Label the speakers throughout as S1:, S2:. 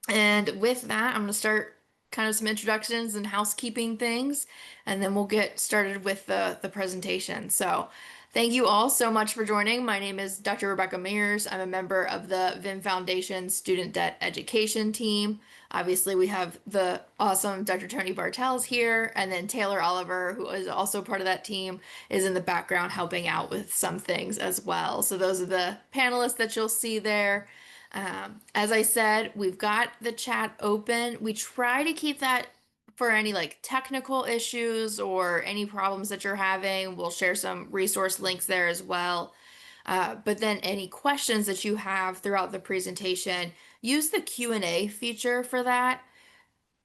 S1: And with that, I'm going to start kind of some introductions and housekeeping things, and then we'll get started with the presentation. So, thank you all so much for joining. My name is Dr. Rebecca Mears. I'm a member of the VIN Foundation Student Debt Education team. Obviously, we have the awesome Dr. Tony Bartels here, and then Taylor Oliver, who is also part of that team, is in the background helping out with some things as well. So, those are the panelists that you'll see there. As I said, we've got the chat open. We try to keep that for any like technical issues or any problems that you're having. We'll share some resource links there as well. But then any questions that you have throughout the presentation, use the Q&A feature for that.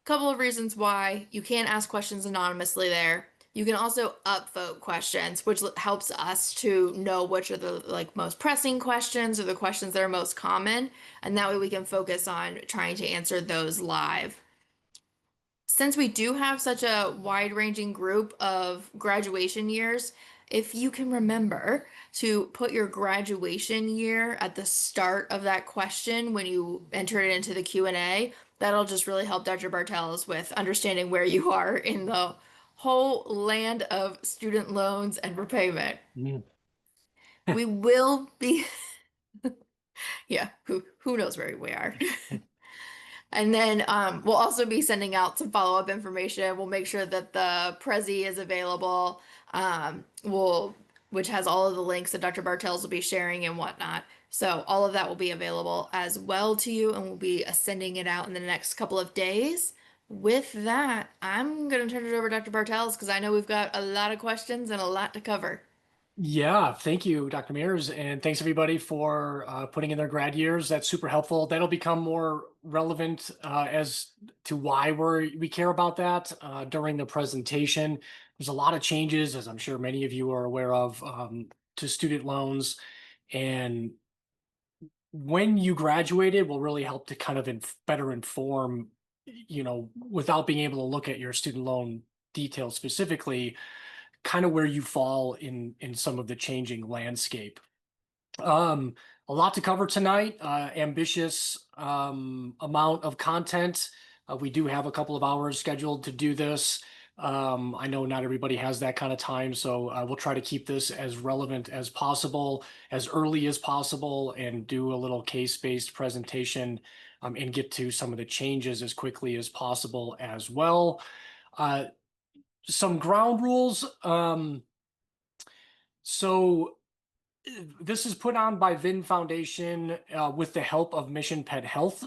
S1: Couple of reasons why you can ask questions anonymously there. You can also upvote questions, which helps us to know which are the like most pressing questions or the questions that are most common, and that way we can focus on trying to answer those live. Since we do have such a wide-ranging group of graduation years, if you can remember to put your graduation year at the start of that question when you enter it into the Q&A, that'll just really help Dr. Bartels with understanding where you are in the whole land of student loans and repayment.
S2: Mm.
S1: We will be, yeah, who knows where we are. And then we'll also be sending out some follow-up information. We'll make sure that the Prezi is available, which has all of the links that Dr. Bartels will be sharing and whatnot. So all of that will be available as well to you, and we'll be sending it out in the next couple of days. With that, I'm going to turn it over to Dr. Bartels because I know we've got a lot of questions and a lot to cover.
S2: Yeah, thank you, Dr. Mears, and thanks everybody for putting in their grad years. That's super helpful. That'll become more relevant as to why we care about that during the presentation. There's a lot of changes, as I'm sure many of you are aware of, to student loans, and when you graduated will really help to kind of better inform, without being able to look at your student loan details specifically, kind of where you fall in some of the changing landscape. A lot to cover tonight. Ambitious amount of content. We do have a couple of hours scheduled to do this. I know not everybody has that kind of time, so we'll try to keep this as relevant as possible, as early as possible, and do a little case-based presentation and get to some of the changes as quickly as possible as well. Some ground rules. So this is put on by VIN Foundation with the help of Mission Pet Health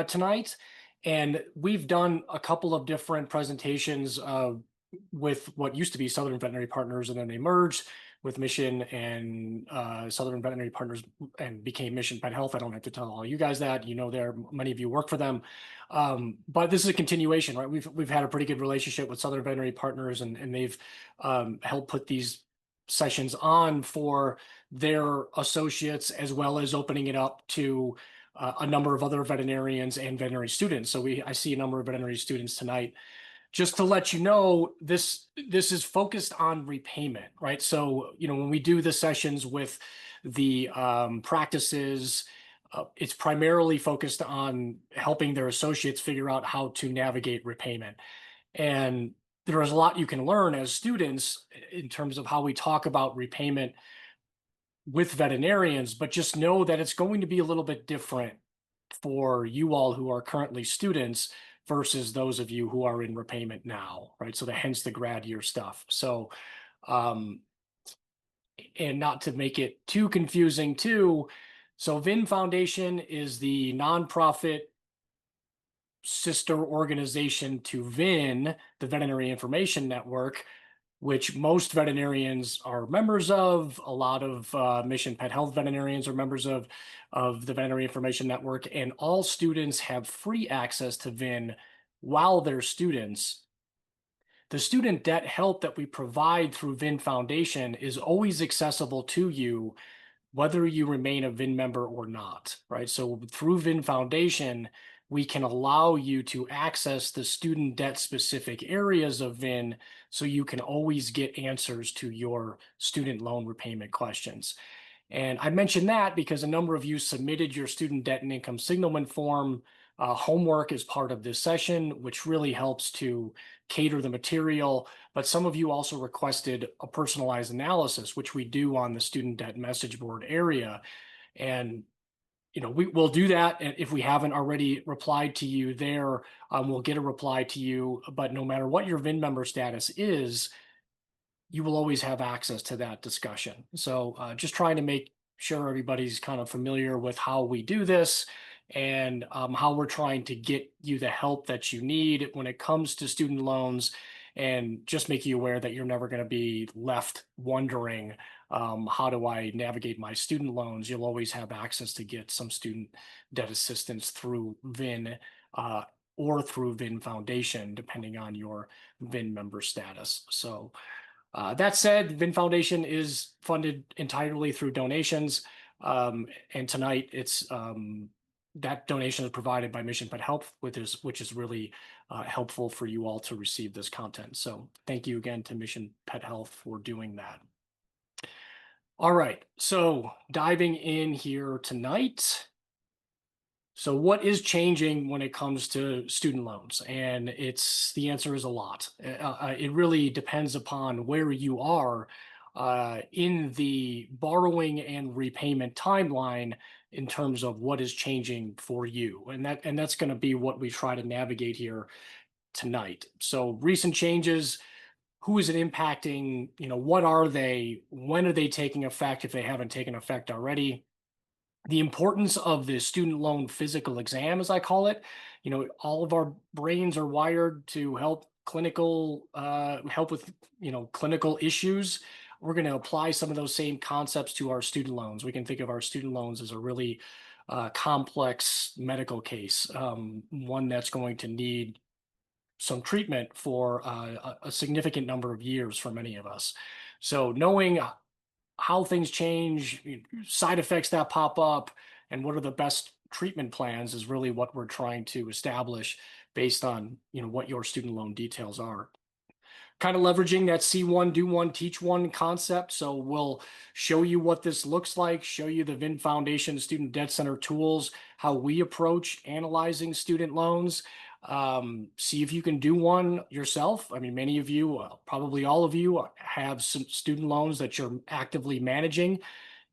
S2: tonight. And we've done a couple of different presentations with what used to be Southern Veterinary Partners, and then they merged with Mission and Southern Veterinary Partners and became Mission Pet Health. I don't have to tell all you guys that. You know, many of you work for them. But this is a continuation, right? We've had a pretty good relationship with Southern Veterinary Partners, and they've helped put these sessions on for their associates, as well as opening it up to a number of other veterinarians and veterinary students. So I see a number of veterinary students tonight. Just to let you know, this is focused on repayment, right? So, when we do the sessions with the practices, it's primarily focused on helping their associates figure out how to navigate repayment. And there is a lot you can learn as students in terms of how we talk about repayment with veterinarians, but just know that it's going to be a little bit different for you all who are currently students versus those of you who are in repayment now, right? So hence the grad year stuff. So, and not to make it too confusing too, so VIN Foundation is the nonprofit sister organization to VIN, the Veterinary Information Network, which most veterinarians are members of. A lot of Mission Pet Health veterinarians are members of the Veterinary Information Network, and all students have free access to VIN while they're students. The student debt help that we provide through VIN Foundation is always accessible to you, whether you remain a VIN member or not, right? So through VIN Foundation, we can allow you to access the student debt specific areas of VIN so you can always get answers to your student loan repayment questions. And I mentioned that because a number of you submitted your student debt and income signalment form Homework is part of this session, which really helps to cater the material. But some of you also requested a personalized analysis, which we do on the student debt message board area. And we'll do that. And if we haven't already replied to you there, we'll get a reply to you. But no matter what your VIN member status is, you will always have access to that discussion. So just trying to make sure everybody's kind of familiar with how we do this and how we're trying to get you the help that you need when it comes to student loans, and just make you aware that you're never going to be left wondering, how do I navigate my student loans? You'll always have access to get some student debt assistance through VIN or through VIN Foundation, depending on your VIN member status. So that said, VIN Foundation is funded entirely through donations. And tonight it's that donation is provided by Mission Pet Health, which is really helpful for you all to receive this content. So thank you again to Mission Pet Health for doing that. All right, so diving in here tonight. So what is changing when it comes to student loans? And the answer is a lot. It really depends upon where you are in the borrowing and repayment timeline in terms of what is changing for you. And that's going to be what we try to navigate here tonight. So recent changes, who is it impacting? What are they? When are they taking effect if they haven't taken effect already? The importance of the student loan physical exam, as I call it. All of our brains are wired to help with clinical issues. We're going to apply some of those same concepts to our student loans. We can think of our student loans as a really complex medical case, one that's going to need some treatment for a significant number of years for many of us. So knowing how things change, side effects that pop up, and what are the best treatment plans is really what we're trying to establish based on what your student loan details are. Kind of leveraging that see one, do one, teach one concept. So we'll show you what this looks like, show you the VIN Foundation Student Debt Center tools, how we approach analyzing student loans. See if you can do one yourself. I mean, many of you, probably all of you, have some student loans that you're actively managing.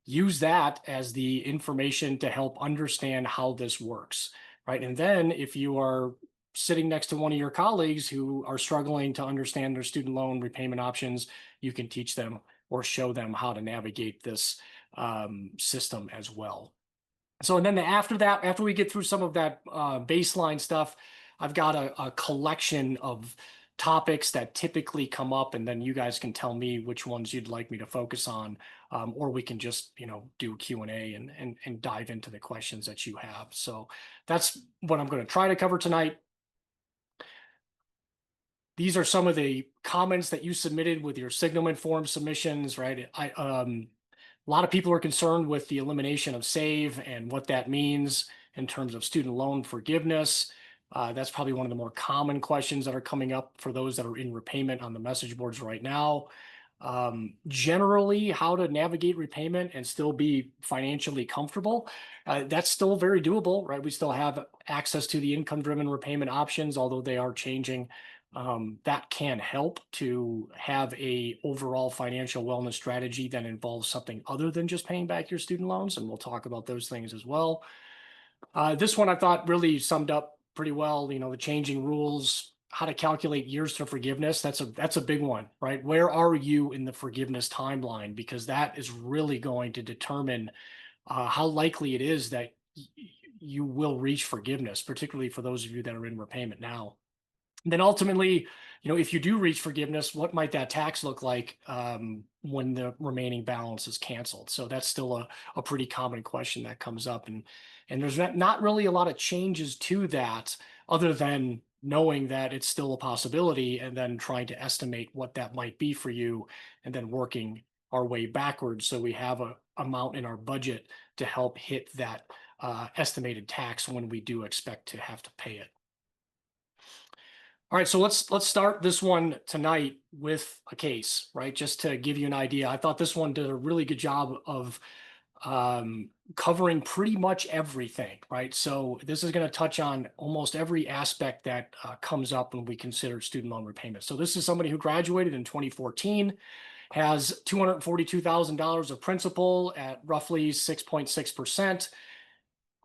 S2: Use that as the information to help understand how this works, right? And then if you are sitting next to one of your colleagues who are struggling to understand their student loan repayment options, you can teach them or show them how to navigate this system as well. So, and then after we get through some of that baseline stuff, I've got a collection of topics that typically come up, and then you guys can tell me which ones you'd like me to focus on, or we can just do Q&A and dive into the questions that you have. So that's what I'm going to try to cover tonight. These are some of the comments that you submitted with your Signalment form submissions, right? A lot of people are concerned with the elimination of SAVE and what that means in terms of student loan forgiveness. That's probably one of the more common questions that are coming up for those that are in repayment on the message boards right now. Generally, how to navigate repayment and still be financially comfortable. That's still very doable, right? We still have access to the income-driven repayment options, although they are changing. That can help to have a overall financial wellness strategy that involves something other than just paying back your student loans, and we'll talk about those things as well. This one I thought really summed up pretty well, the changing rules, how to calculate years to forgiveness. That's a big one, right? Where are you in the forgiveness timeline? Because that is really going to determine how likely it is that you will reach forgiveness, particularly for those of you that are in repayment now. And then ultimately, if you do reach forgiveness, what might that tax look like when the remaining balance is canceled? So that's still a pretty common question that comes up. And there's not really a lot of changes to that other than knowing that it's still a possibility and then trying to estimate what that might be for you and then working our way backwards so we have an amount in our budget to help hit that estimated tax when we do expect to have to pay it. All right, so let's start this one tonight with a case, right? Just to give you an idea. I thought this one did a really good job of covering pretty much everything, right? So this is going to touch on almost every aspect that comes up when we consider student loan repayment. So this is somebody who graduated in 2014, has $242,000 of principal at roughly 6.6%,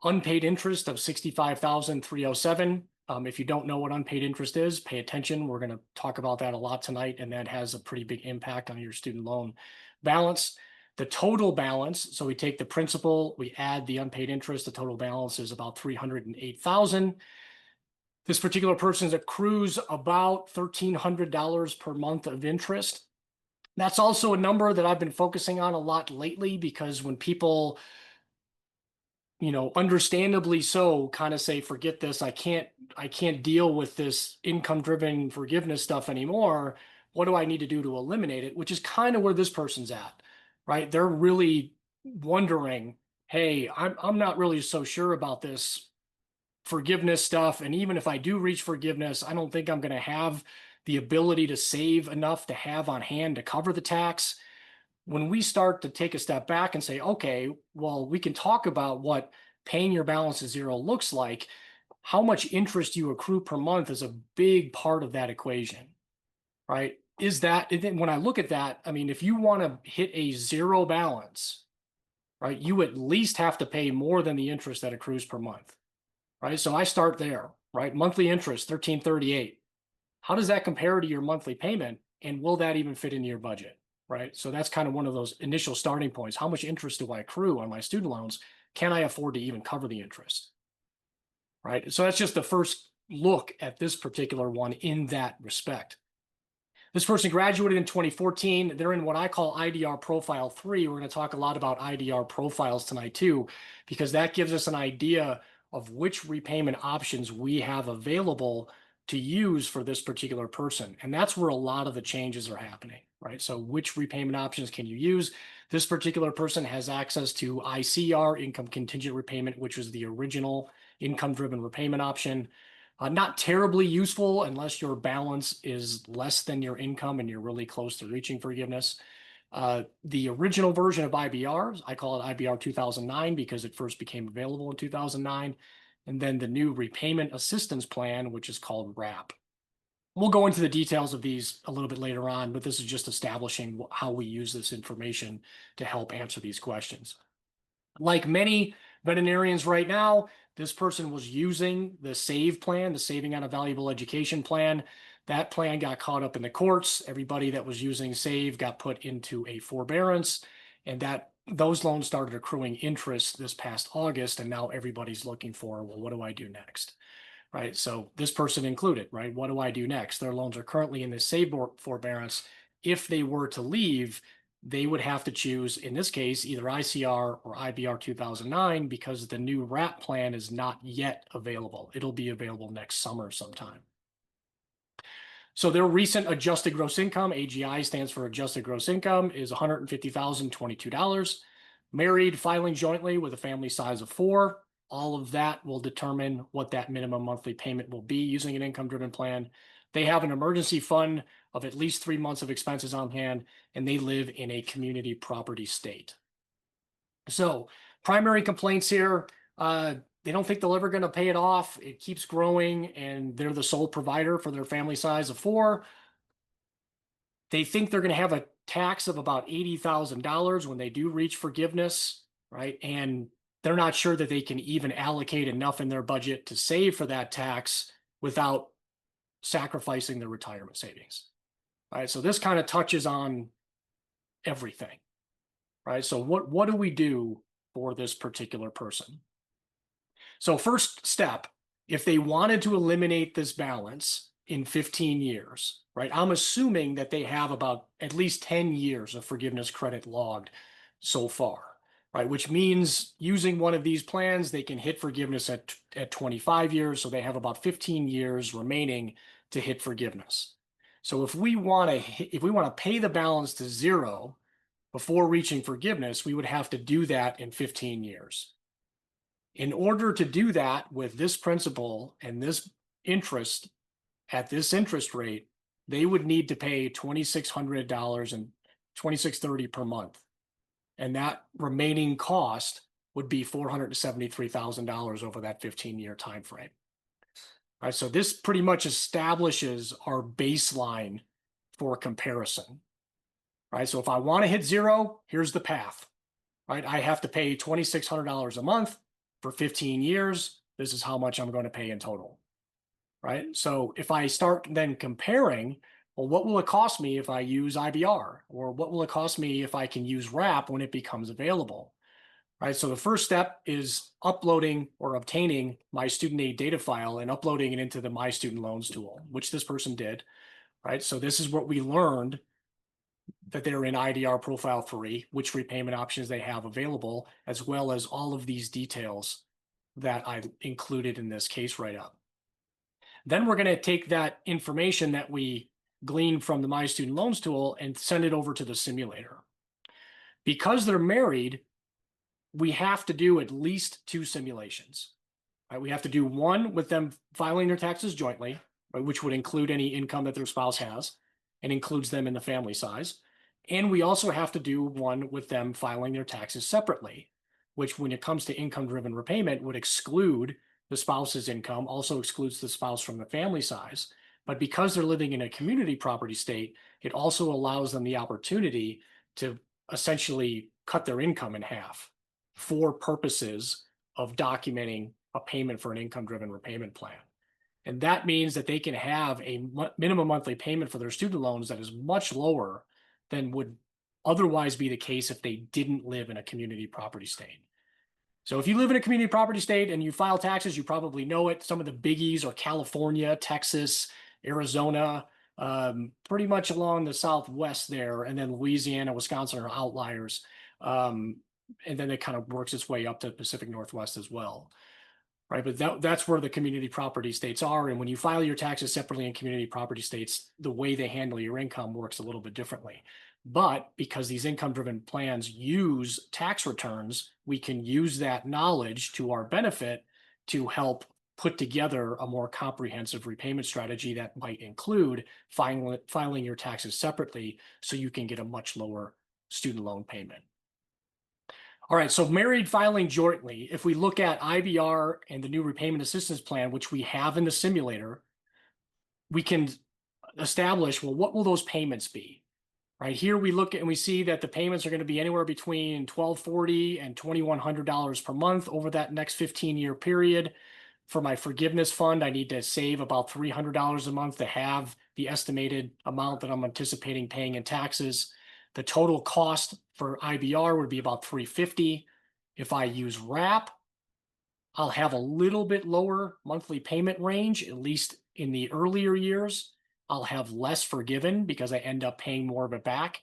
S2: unpaid interest of $65,307. If you don't know what unpaid interest is, pay attention. We're going to talk about that a lot tonight, and that has a pretty big impact on your student loan balance. The total balance, so we take the principal, we add the unpaid interest, the total balance is about $308,000. This particular person accrues about $1,300 per month of interest. That's also a number that I've been focusing on a lot lately, because when people, understandably so, kind of say, forget this, I can't deal with this income driven forgiveness stuff anymore. What do I need to do to eliminate it? Which is kind of where this person's at, right? They're really wondering, hey, I'm not really so sure about this forgiveness stuff. And even if I do reach forgiveness, I don't think I'm going to have the ability to save enough to have on hand to cover the tax. When we start to take a step back and say, okay, well, we can talk about what paying your balance to zero looks like. How much interest you accrue per month is a big part of that equation, right? When I look at that, I mean, if you want to hit a zero balance, right, you at least have to pay more than the interest that accrues per month, right? So I start there, right? Monthly interest, $1,338. How does that compare to your monthly payment? And will that even fit into your budget? Right? So that's kind of one of those initial starting points. How much interest do I accrue on my student loans? Can I afford to even cover the interest? Right? So that's just the first look at this particular one in that respect. This person graduated in 2014. They're in what I call IDR Profile 3. We're going to talk a lot about IDR profiles tonight too, because that gives us an idea of which repayment options we have available to use for this particular person. And that's where a lot of the changes are happening, right? So which repayment options can you use? This particular person has access to ICR, income contingent repayment, which was the original income-driven repayment option. Not terribly useful unless your balance is less than your income and you're really close to reaching forgiveness. The original version of IBR, I call it IBR 2009 because it first became available in 2009. And then the new repayment assistance plan, which is called RAP. We'll go into the details of these a little bit later on, but this is just establishing how we use this information to help answer these questions. Like many veterinarians right now, this person was using the SAVE plan, the Saving on a Valuable Education plan. That plan got caught up in the courts. Everybody that was using SAVE got put into a forbearance, and those loans started accruing interest this past August, and now everybody's looking for, well, what do I do next? Right? So this person included, right? What do I do next? Their loans are currently in the SAVE forbearance. If they were to leave, they would have to choose, in this case, either ICR or IBR 2009, because the new RAP plan is not yet available. It'll be available next summer sometime. So their recent adjusted gross income, AGI stands for adjusted gross income, is $150,022. Married, filing jointly with a family size of 4. All of that will determine what that minimum monthly payment will be using an income-driven plan. They have an emergency fund of at least 3 months of expenses on hand, and they live in a community property state. So primary complaints here, they don't think they're ever going to pay it off. It keeps growing, and they're the sole provider for their family size of 4. They think they're going to have a tax of about $80,000 when they do reach forgiveness, right? And they're not sure that they can even allocate enough in their budget to save for that tax without sacrificing their retirement savings. All right, so this kind of touches on everything, right? So what do we do for this particular person? So first step, if they wanted to eliminate this balance in 15 years, right? I'm assuming that they have about at least 10 years of forgiveness credit logged so far, right? Which means using one of these plans, they can hit forgiveness at 25 years. So they have about 15 years remaining to hit forgiveness. So if we want to pay the balance to zero before reaching forgiveness, we would have to do that in 15 years. In order to do that with this principal and this interest at this interest rate, they would need to pay $2,600 and $2,630 per month. And that remaining cost would be $473,000 over that 15-year time frame. All right, so this pretty much establishes our baseline for comparison. Right, so if I want to hit zero, here's the path. Right, I have to pay $2,600 a month for 15 years. This is how much I'm going to pay in total. Right, so if I start then comparing, well, what will it cost me if I use IBR? Or what will it cost me if I can use RAP when it becomes available? Right, so the first step is uploading or obtaining my student aid data file and uploading it into the My Student Loans tool, which this person did. Right, so this is what we learned, that they're in IDR Profile 3, which repayment options they have available, as well as all of these details that I included in this case write-up. Then we're going to take that information that we gleaned from the My Student Loans tool and send it over to the simulator. Because they're married, we have to do at least 2 simulations. Right? We have to do one with them filing their taxes jointly, right, which would include any income that their spouse has and includes them in the family size. And we also have to do one with them filing their taxes separately, which when it comes to income-driven repayment would exclude the spouse's income, also excludes the spouse from the family size. But because they're living in a community property state, it also allows them the opportunity to essentially cut their income in half for purposes of documenting a payment for an income-driven repayment plan. And that means that they can have a minimum monthly payment for their student loans that is much lower than would otherwise be the case if they didn't live in a community property state. So if you live in a community property state and you file taxes, you probably know it. Some of the biggies are California, Texas, Arizona, pretty much along the Southwest there, and then Louisiana, Wisconsin are outliers. And then it kind of works its way up to the Pacific Northwest as well. Right, but that's where the community property states are. And when you file your taxes separately in community property states, the way they handle your income works a little bit differently. But because these income-driven plans use tax returns, we can use that knowledge to our benefit to help put together a more comprehensive repayment strategy that might include filing your taxes separately so you can get a much lower student loan payment. All right, so married filing jointly, if we look at IBR and the new repayment assistance plan, which we have in the simulator, we can establish, well, what will those payments be? Right here, we look at and we see that the payments are going to be anywhere between $1,240 and $2,100 per month over that next 15-year period. For my forgiveness fund, I need to save about $300 a month to have the estimated amount that I'm anticipating paying in taxes. The total cost for IBR would be about $350. If I use RAP, I'll have a little bit lower monthly payment range, at least in the earlier years. I'll have less forgiven because I end up paying more of it back,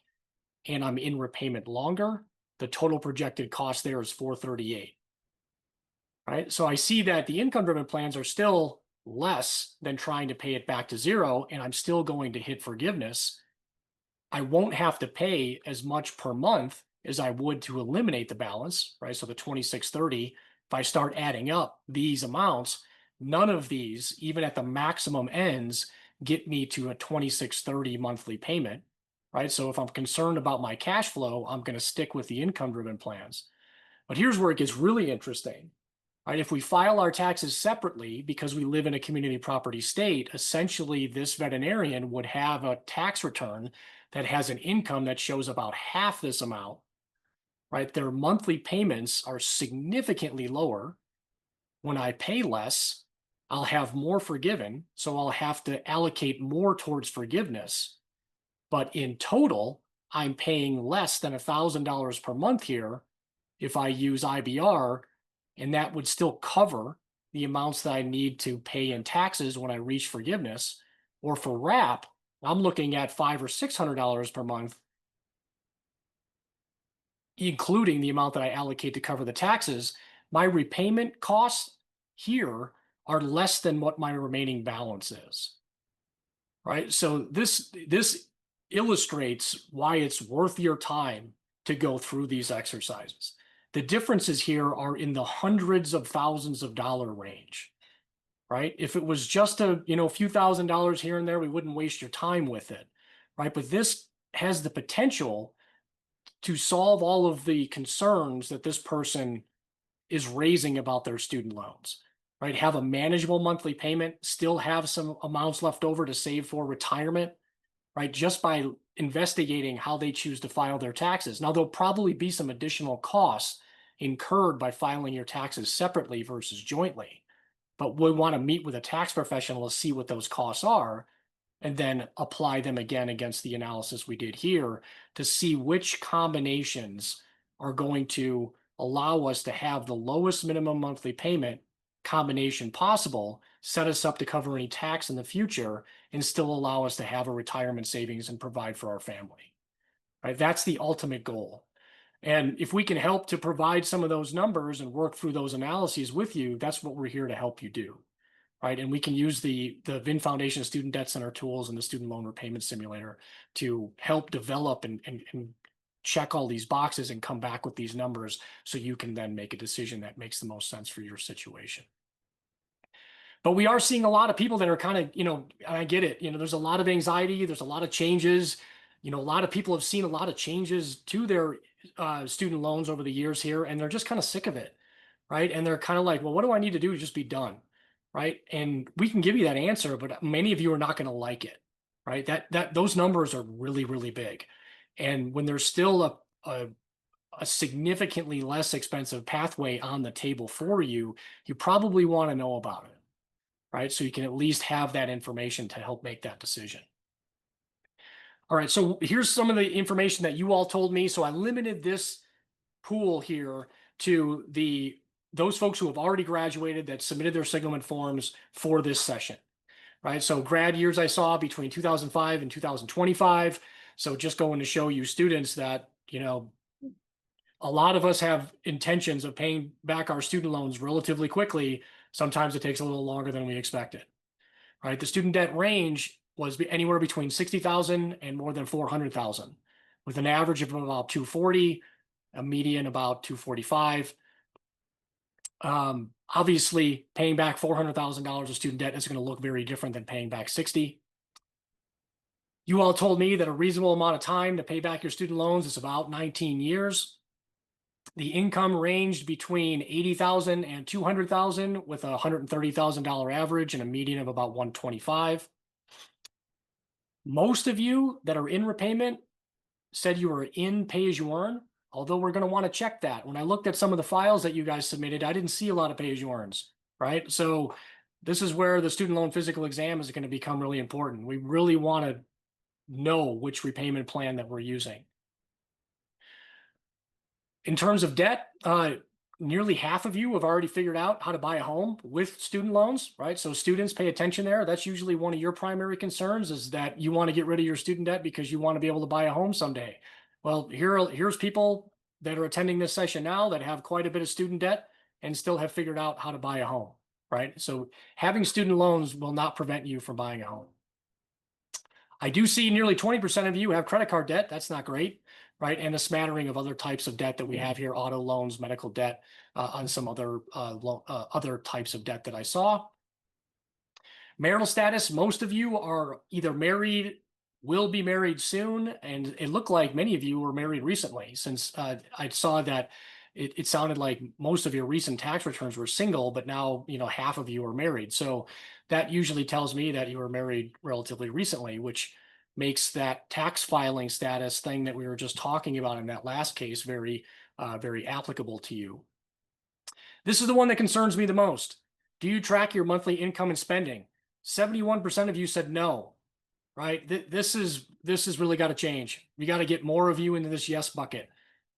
S2: and I'm in repayment longer. The total projected cost there is $438. Right, so I see that the income-driven plans are still less than trying to pay it back to zero, and I'm still going to hit forgiveness. I won't have to pay as much per month as I would to eliminate the balance, right? So the 2630, if I start adding up these amounts, none of these, even at the maximum ends, get me to a 2630 monthly payment, right? So if I'm concerned about my cash flow, I'm going to stick with the income-driven plans. But here's where it gets really interesting. Right, if we file our taxes separately because we live in a community property state, essentially this veterinarian would have a tax return that has an income that shows about half this amount. Right, their monthly payments are significantly lower. When I pay less, I'll have more forgiven, so I'll have to allocate more towards forgiveness. But in total, I'm paying less than $1,000 per month here if I use IBR, and that would still cover the amounts that I need to pay in taxes when I reach forgiveness. Or for RAP, I'm looking at $500 or $600 per month, including the amount that I allocate to cover the taxes. My repayment costs here are less than what my remaining balance is. Right? So this illustrates why it's worth your time to go through these exercises. The differences here are in the hundreds of thousands of dollar range, right? If it was just a few $1,000s here and there, we wouldn't waste your time with it, right? But this has the potential to solve all of the concerns that this person is raising about their student loans, right? Have a manageable monthly payment, still have some amounts left over to save for retirement, right? Just by investigating how they choose to file their taxes. Now, there'll probably be some additional costs incurred by filing your taxes separately versus jointly, but we want to meet with a tax professional to see what those costs are and then apply them again against the analysis we did here to see which combinations are going to allow us to have the lowest minimum monthly payment combination possible, set us up to cover any tax in the future, and still allow us to have a retirement savings and provide for our family. Right? That's the ultimate goal. And if we can help to provide some of those numbers and work through those analyses with you, that's what we're here to help you do. Right. And we can use the VIN Foundation Student Debt Center tools and the Student Loan Repayment Simulator to help develop and check all these boxes and come back with these numbers so you can then make a decision that makes the most sense for your situation. But we are seeing a lot of people that are kind of, I get it, there's a lot of anxiety, there's a lot of changes. A lot of people have seen a lot of changes to their student loans over the years here, and they're just kind of sick of it, right? And they're kind of like, well, what do I need to do to just be done? Right. And we can give you that answer, but many of you are not going to like it. Right. Those numbers are really, really big. And when there's still a significantly less expensive pathway on the table for you, you probably want to know about it. Right. So you can at least have that information to help make that decision. All right. So here's some of the information that you all told me. So I limited this pool here to those folks who have already graduated that submitted their signalment forms for this session, right? So grad years I saw between 2005 and 2025. So just going to show you students that, a lot of us have intentions of paying back our student loans relatively quickly. Sometimes it takes a little longer than we expected, right? The student debt range was anywhere between 60,000 and more than 400,000 with an average of about 240, a median about 245. Obviously, paying back $400,000 of student debt is going to look very different than paying back 60. You all told me that a reasonable amount of time to pay back your student loans is about 19 years. The income ranged between 80,000 and 200,000 with a $130,000 average and a median of about 125. Most of you that are in repayment said you were in pay-as-you-earn, although we're going to want to check that. When I looked at some of the files that you guys submitted, I didn't see a lot of pay-as-you-earns, right? So this is where the student loan physical exam is going to become really important. We really want to know which repayment plan that we're using. In terms of debt, nearly half of you have already figured out how to buy a home with student loans, right? So students, pay attention there. That's usually one of your primary concerns, is that you want to get rid of your student debt because you want to be able to buy a home someday. Well, here's people that are attending this session now that have quite a bit of student debt and still have figured out how to buy a home, right? So having student loans will not prevent you from buying a home. I do see nearly 20% of you have credit card debt. That's not great, right? And a smattering of other types of debt that we have here: auto loans, medical debt, on some other other types of debt that I saw. Marital status: most of you are either married, will be married soon, and it looked like many of you were married recently, since I saw that it sounded like most of your recent tax returns were single, but now half of you are married. So that usually tells me that you were married relatively recently, which makes that tax filing status thing that we were just talking about in that last case very applicable to you. This is the one that concerns me the most. Do you track your monthly income and spending? 71% of you said no, right? This is really got to change. We got to get more of you into this yes bucket,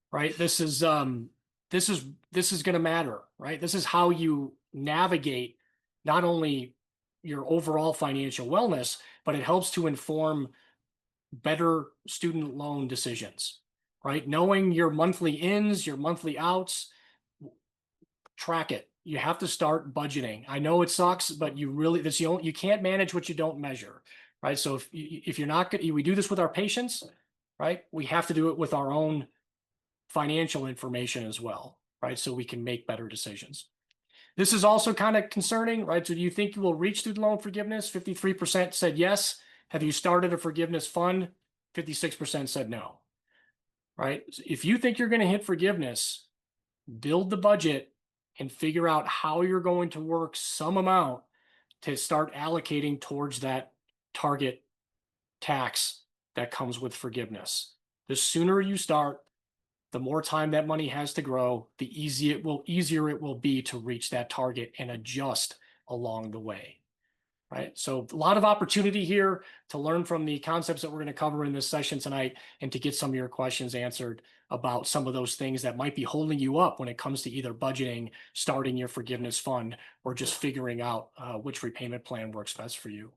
S2: right? This is going to matter, right? This is how you navigate not only your overall financial wellness, but it helps to inform better student loan decisions, right? Knowing your monthly ins, your monthly outs, track it. You have to start budgeting. I know it sucks, but you can't manage what you don't measure, right? So if you're not good, we do this with our patients, right? We have to do it with our own financial information as well, right? So we can make better decisions. This is also kind of concerning, right? So do you think you will reach student loan forgiveness? 53% said yes. Have you started a forgiveness fund? 56% said no, right? If you think you're going to hit forgiveness, build the budget and figure out how you're going to work some amount to start allocating towards that target tax that comes with forgiveness. The sooner you start, the more time that money has to grow, the easier it will be to reach that target and adjust along the way. Right. So a lot of opportunity here to learn from the concepts that we're going to cover in this session tonight and to get some of your questions answered about some of those things that might be holding you up when it comes to either budgeting, starting your forgiveness fund, or just figuring out which repayment plan works best for you.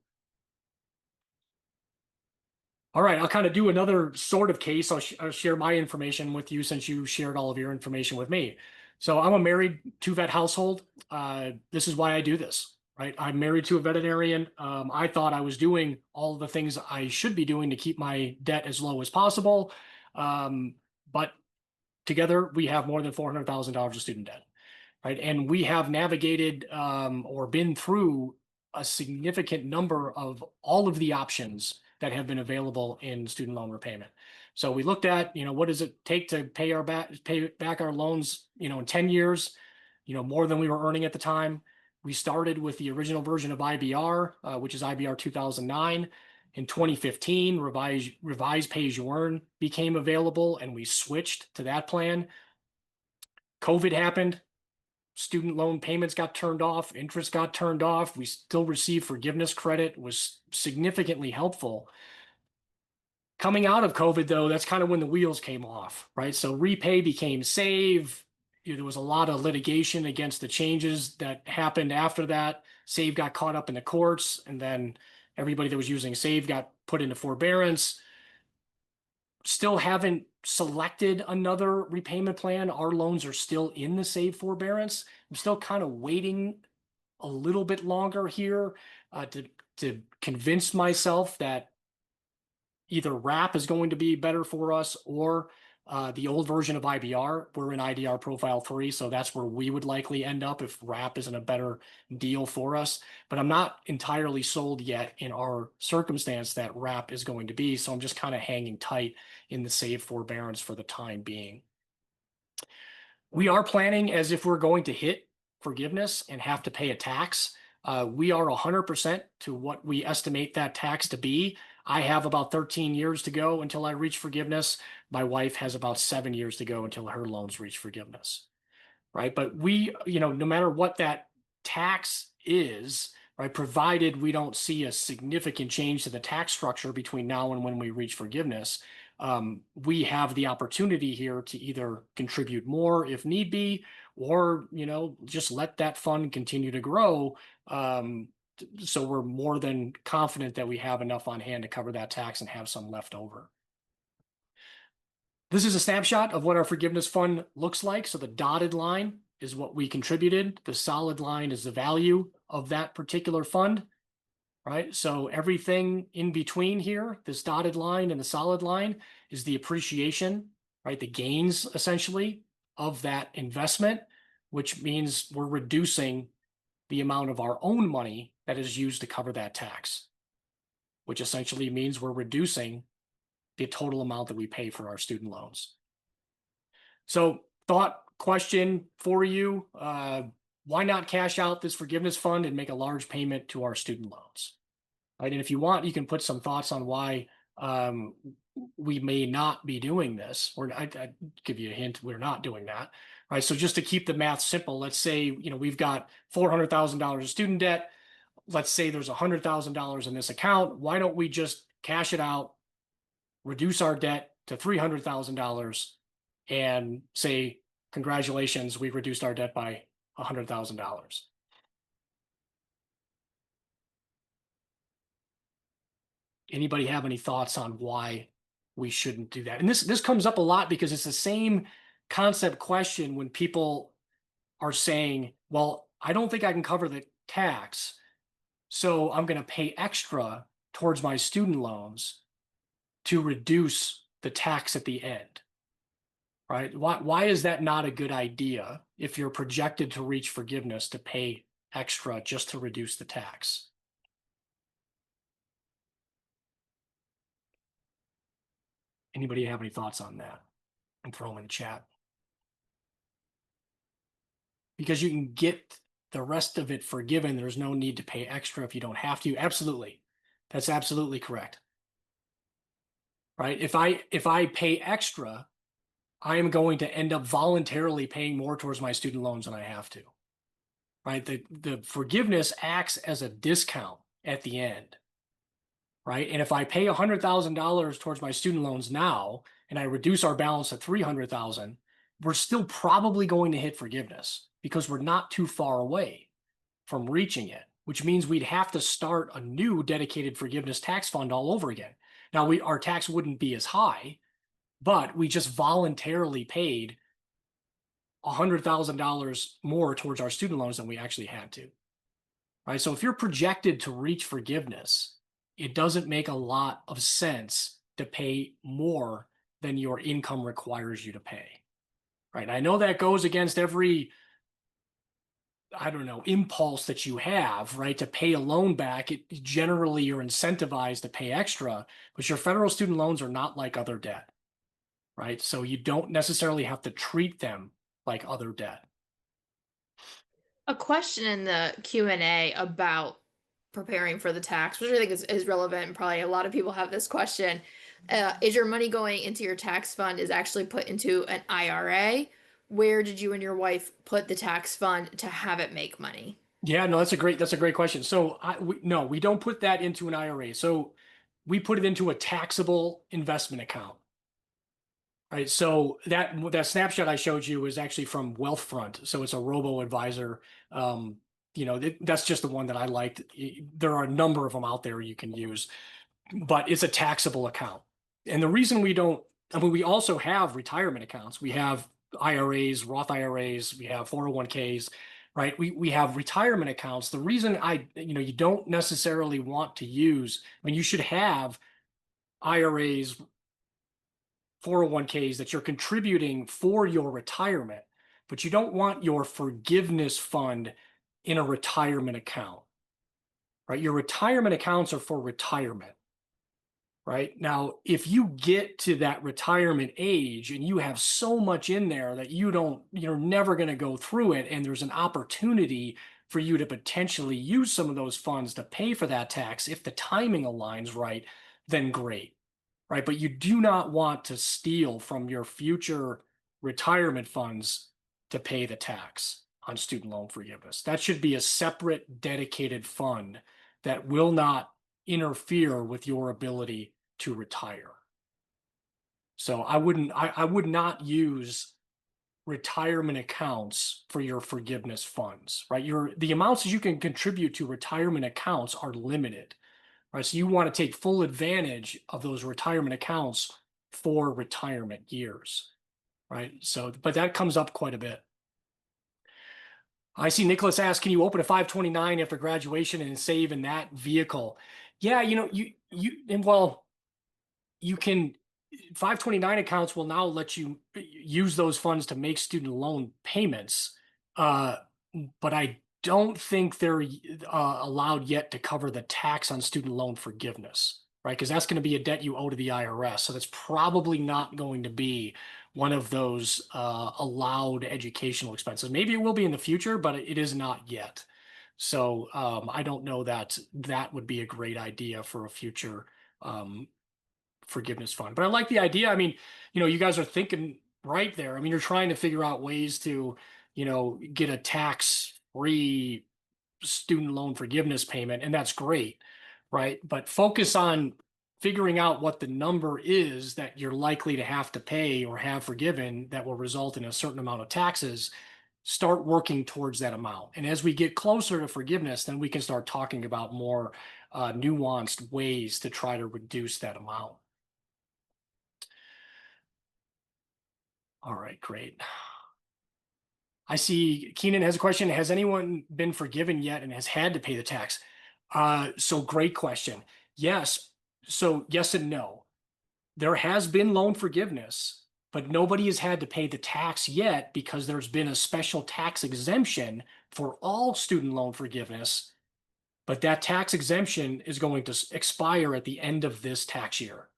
S2: All right, I'll kind of do another sort of case. I'll share my information with you since you shared all of your information with me. So I'm a married two-vet household. This is why I do this, right? I'm married to a veterinarian. I thought I was doing all of the things I should be doing to keep my debt as low as possible. But together we have more than $400,000 of student debt, right? And we have navigated or been through a significant number of all of the options that have been available in student loan repayment. So we looked at, what does it take to pay back our loans, in 10 years, more than we were earning at the time. We started with the original version of IBR, which is IBR 2009. In 2015, revised pay as you earn became available, and we switched to that plan. COVID happened. Student loan payments got turned off, interest got turned off. We still received forgiveness credit, was significantly helpful. Coming out of COVID, though, that's kind of when the wheels came off, right? So repay became save. There was a lot of litigation against the changes that happened after that. Save got caught up in the courts, and then everybody that was using Save got put into forbearance. Still haven't selected another repayment plan. Our loans are still in the Save forbearance. I'm still kind of waiting a little bit longer here to convince myself that either RAP is going to be better for us or the old version of IBR. We're in IDR Profile 3, so that's where we would likely end up if RAP isn't a better deal for us. But I'm not entirely sold yet in our circumstance that RAP is going to be, so I'm just kind of hanging tight in the Save forbearance for the time being. We are planning as if we're going to hit forgiveness and have to pay a tax. We are 100% to what we estimate that tax to be. I have about 13 years to go until I reach forgiveness. My wife has about 7 years to go until her loans reach forgiveness, right? But we, no matter what that tax is, right, provided we don't see a significant change to the tax structure between now and when we reach forgiveness, we have the opportunity here to either contribute more if need be, or, just let that fund continue to grow. So we're more than confident that we have enough on hand to cover that tax and have some left over. This is a snapshot of what our forgiveness fund looks like. So the dotted line is what we contributed. The solid line is the value of that particular fund, right? So everything in between here, this dotted line and the solid line, is the appreciation, right? The gains essentially of that investment, which means we're reducing the amount of our own money that is used to cover that tax, which essentially means we're reducing the total amount that we pay for our student loans. So thought question for you, why not cash out this forgiveness fund and make a large payment to our student loans? Right, and if you want, you can put some thoughts on why we may not be doing this, or I'd give you a hint, we're not doing that. Right, so just to keep the math simple, let's say we've got $400,000 of student debt. Let's say there's $100,000 in this account. Why don't we just cash it out, reduce our debt to $300,000, and say, congratulations, we reduced our debt by $100,000. Anybody have any thoughts on why we shouldn't do that? And this comes up a lot because it's the same concept question when people are saying, well, I don't think I can cover the tax, so I'm going to pay extra towards my student loans to reduce the tax at the end, right? Why is that not a good idea if you're projected to reach forgiveness to pay extra just to reduce the tax? Anybody have any thoughts on that? And throw them in the chat. because you can get the rest of it forgiven. There's no need to pay extra if you don't have to. Absolutely. That's absolutely correct. Right? If I pay extra, I am going to end up voluntarily paying more towards my student loans than I have to. Right? The forgiveness acts as a discount at the end. Right? And if I pay $100,000 towards my student loans now and I reduce our balance to 300,000, we're still probably going to hit forgiveness because we're not too far away from reaching it, which means we'd have to start a new dedicated forgiveness tax fund all over again. Now, our tax wouldn't be as high, but we just voluntarily paid $100,000 more towards our student loans than we actually had to. Right? So if you're projected to reach forgiveness, it doesn't make a lot of sense to pay more than your income requires you to pay. Right? I know that goes against every, I don't know, impulse that you have, right, to pay a loan back. Generally, you're incentivized to pay extra, but your federal student loans are not like other debt, right? So you don't necessarily have to treat them like other debt.
S1: A question in the Q&A about preparing for the tax, which I think is relevant, and probably a lot of people have this question. Is your money going into your tax fund is actually put into an IRA? Where did you and your wife put the tax fund to have it make money?
S2: Yeah, no, that's a great question. So no, we don't put that into an IRA. So we put it into a taxable investment account. Right. So that snapshot I showed you is actually from Wealthfront. So it's a robo advisor. That's just the one that I liked. There are a number of them out there you can use, but it's a taxable account. And the reason we don't, I mean, we also have retirement accounts. We have IRAs, Roth IRAs, we have 401ks, right? We have retirement accounts. The reason you don't necessarily want to use, I mean, you should have IRAs, 401ks that you're contributing for your retirement, but you don't want your forgiveness fund in a retirement account, right? Your retirement accounts are for retirement, right? Now, if you get to that retirement age and you have so much in there that you're never going to go through it, and there's an opportunity for you to potentially use some of those funds to pay for that tax, if the timing aligns right, then great. Right? But you do not want to steal from your future retirement funds to pay the tax on student loan forgiveness. That should be a separate, dedicated fund that will not interfere with your ability to retire. So I would not use retirement accounts for your forgiveness funds, right? The amounts that you can contribute to retirement accounts are limited. Right, so you want to take full advantage of those retirement accounts for retirement years, right? So, but that comes up quite a bit. I see Nicholas ask, can you open a 529 after graduation and save in that vehicle? Yeah, you can 529 accounts will now let you use those funds to make student loan payments. But I don't think they're allowed yet to cover the tax on student loan forgiveness, right? Because that's going to be a debt you owe to the IRS. So that's probably not going to be one of those allowed educational expenses. Maybe it will be in the future, but it is not yet. So I don't know that that would be a great idea for a future forgiveness fund. But I like the idea. I mean, you guys are thinking right there. I mean, you're trying to figure out ways to, get a tax-free student loan forgiveness payment, and that's great, right? But focus on figuring out what the number is that you're likely to have to pay or have forgiven that will result in a certain amount of taxes. Start working towards that amount. And as we get closer to forgiveness, then we can start talking about more nuanced ways to try to reduce that amount. All right, great. I see Keenan has a question. Has anyone been forgiven yet and has had to pay the tax? So great question. Yes. So yes and no. There has been loan forgiveness, but nobody has had to pay the tax yet because there's been a special tax exemption for all student loan forgiveness. But that tax exemption is going to expire at the end of this tax year,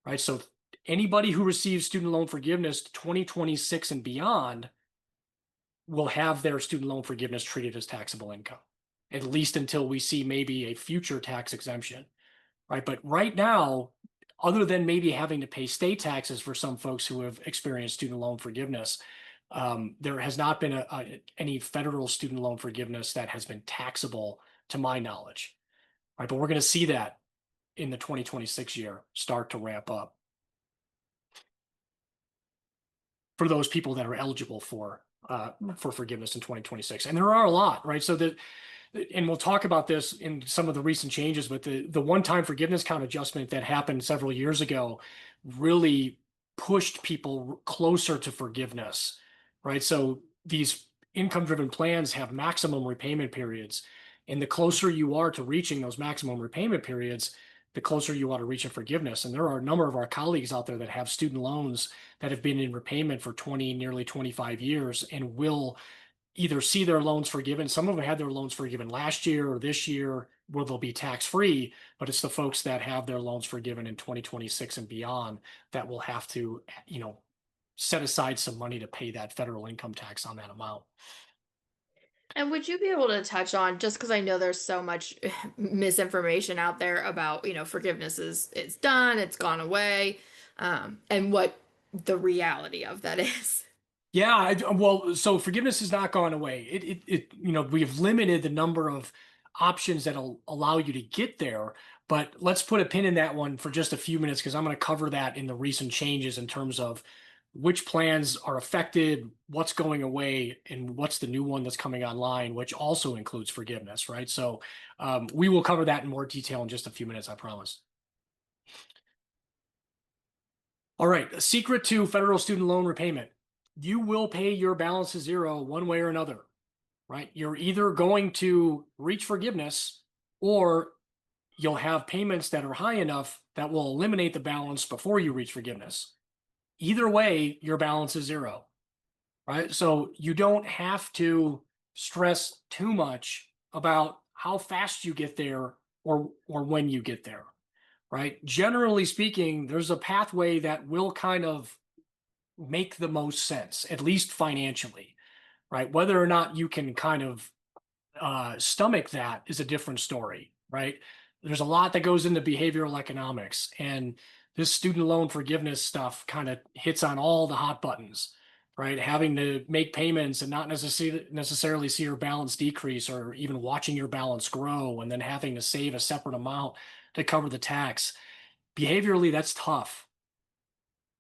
S2: right? So anybody who receives student loan forgiveness 2026 and beyond will have their student loan forgiveness treated as taxable income, at least until we see maybe a future tax exemption, right? But right now, other than maybe having to pay state taxes for some folks who have experienced student loan forgiveness, there has not been any federal student loan forgiveness that has been taxable to my knowledge, right? But we're going to see that in the 2026 year start to ramp up for those people that are eligible for forgiveness in 2026. And there are a lot, right? So that, and we'll talk about this in some of the recent changes, but the one-time forgiveness count adjustment that happened several years ago really pushed people closer to forgiveness, right? So these income-driven plans have maximum repayment periods, and the closer you are to reaching those maximum repayment periods, the closer you are to reaching forgiveness. And there are a number of our colleagues out there that have student loans that have been in repayment for 20, nearly 25 years and will either see their loans forgiven. Some of them had their loans forgiven last year or this year where they'll be tax free, but it's the folks that have their loans forgiven in 2026 and beyond that will have to, set aside some money to pay that federal income tax on that amount.
S1: And would you be able to touch on, just because I know there's so much misinformation out there about, forgiveness is it's done, it's gone away, and what the reality of that is?
S2: Yeah, well, so forgiveness has not gone away. We have limited the number of options that'll allow you to get there. But let's put a pin in that one for just a few minutes because I'm going to cover that in the recent changes in terms of which plans are affected, what's going away, and what's the new one that's coming online, which also includes forgiveness, right? So we will cover that in more detail in just a few minutes, I promise. All right, a secret to federal student loan repayment. You will pay your balance to zero one way or another, right? You're either going to reach forgiveness or you'll have payments that are high enough that will eliminate the balance before you reach forgiveness. Either way, your balance is zero, right? So you don't have to stress too much about how fast you get there or when you get there, right? Generally speaking, there's a pathway that will kind of make the most sense, at least financially, right? Whether or not you can kind of stomach that is a different story, right? There's a lot that goes into behavioral economics, and this student loan forgiveness stuff kind of hits on all the hot buttons, right? Having to make payments and not necessarily see your balance decrease or even watching your balance grow and then having to save a separate amount to cover the tax. Behaviorally, that's tough,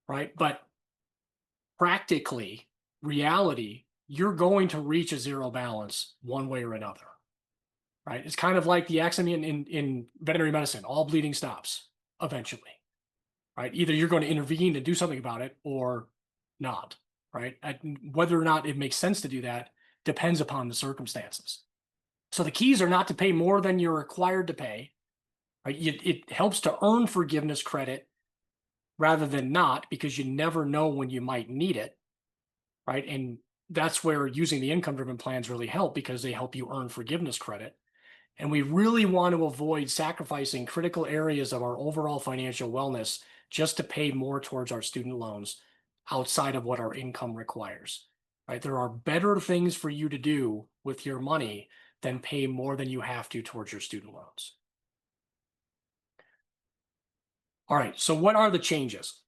S2: right? But practically, reality, you're going to reach a zero balance one way or another, right? It's kind of like the axiom in veterinary medicine, all bleeding stops eventually, right? Either you're going to intervene and do something about it or not, right? Whether or not it makes sense to do that depends upon the circumstances. So the keys are not to pay more than you're required to pay, right? It helps to earn forgiveness credit rather than not, because you never know when you might need it, right? And that's where using the income-driven plans really help because they help you earn forgiveness credit. And we really want to avoid sacrificing critical areas of our overall financial wellness just to pay more towards our student loans outside of what our income requires, right? There are better things for you to do with your money than pay more than you have to towards your student loans. All right, so what are the changes?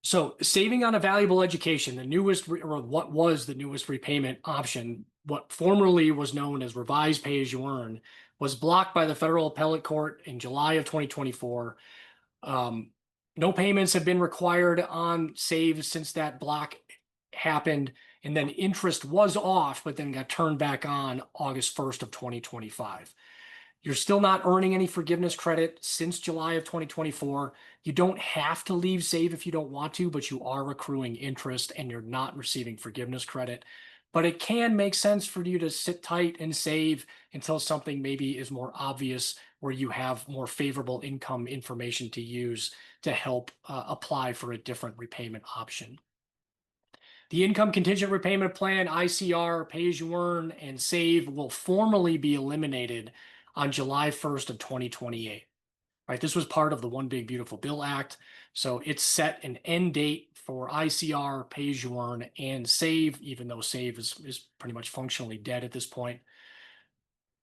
S2: So saving on a valuable education, the newest, or what was the newest repayment option, what formerly was known as revised pay-as-you-earn, was blocked by the federal appellate court in July of 2024. No payments have been required on saves since that block happened, and then interest was off, but then got turned back on August 1st of 2025. You're still not earning any forgiveness credit since July of 2024. You don't have to leave save if you don't want to, but you are accruing interest and you're not receiving forgiveness credit. But it can make sense for you to sit tight and save until something maybe is more obvious where you have more favorable income information to use to help apply for a different repayment option. The income contingent repayment plan, ICR, pay as you earn, and save will formally be eliminated on July 1st of 2028. right? This was part of the One Big Beautiful Bill Act. So it set an end date for ICR, pay as you earn, and save, even though save is pretty much functionally dead at this point.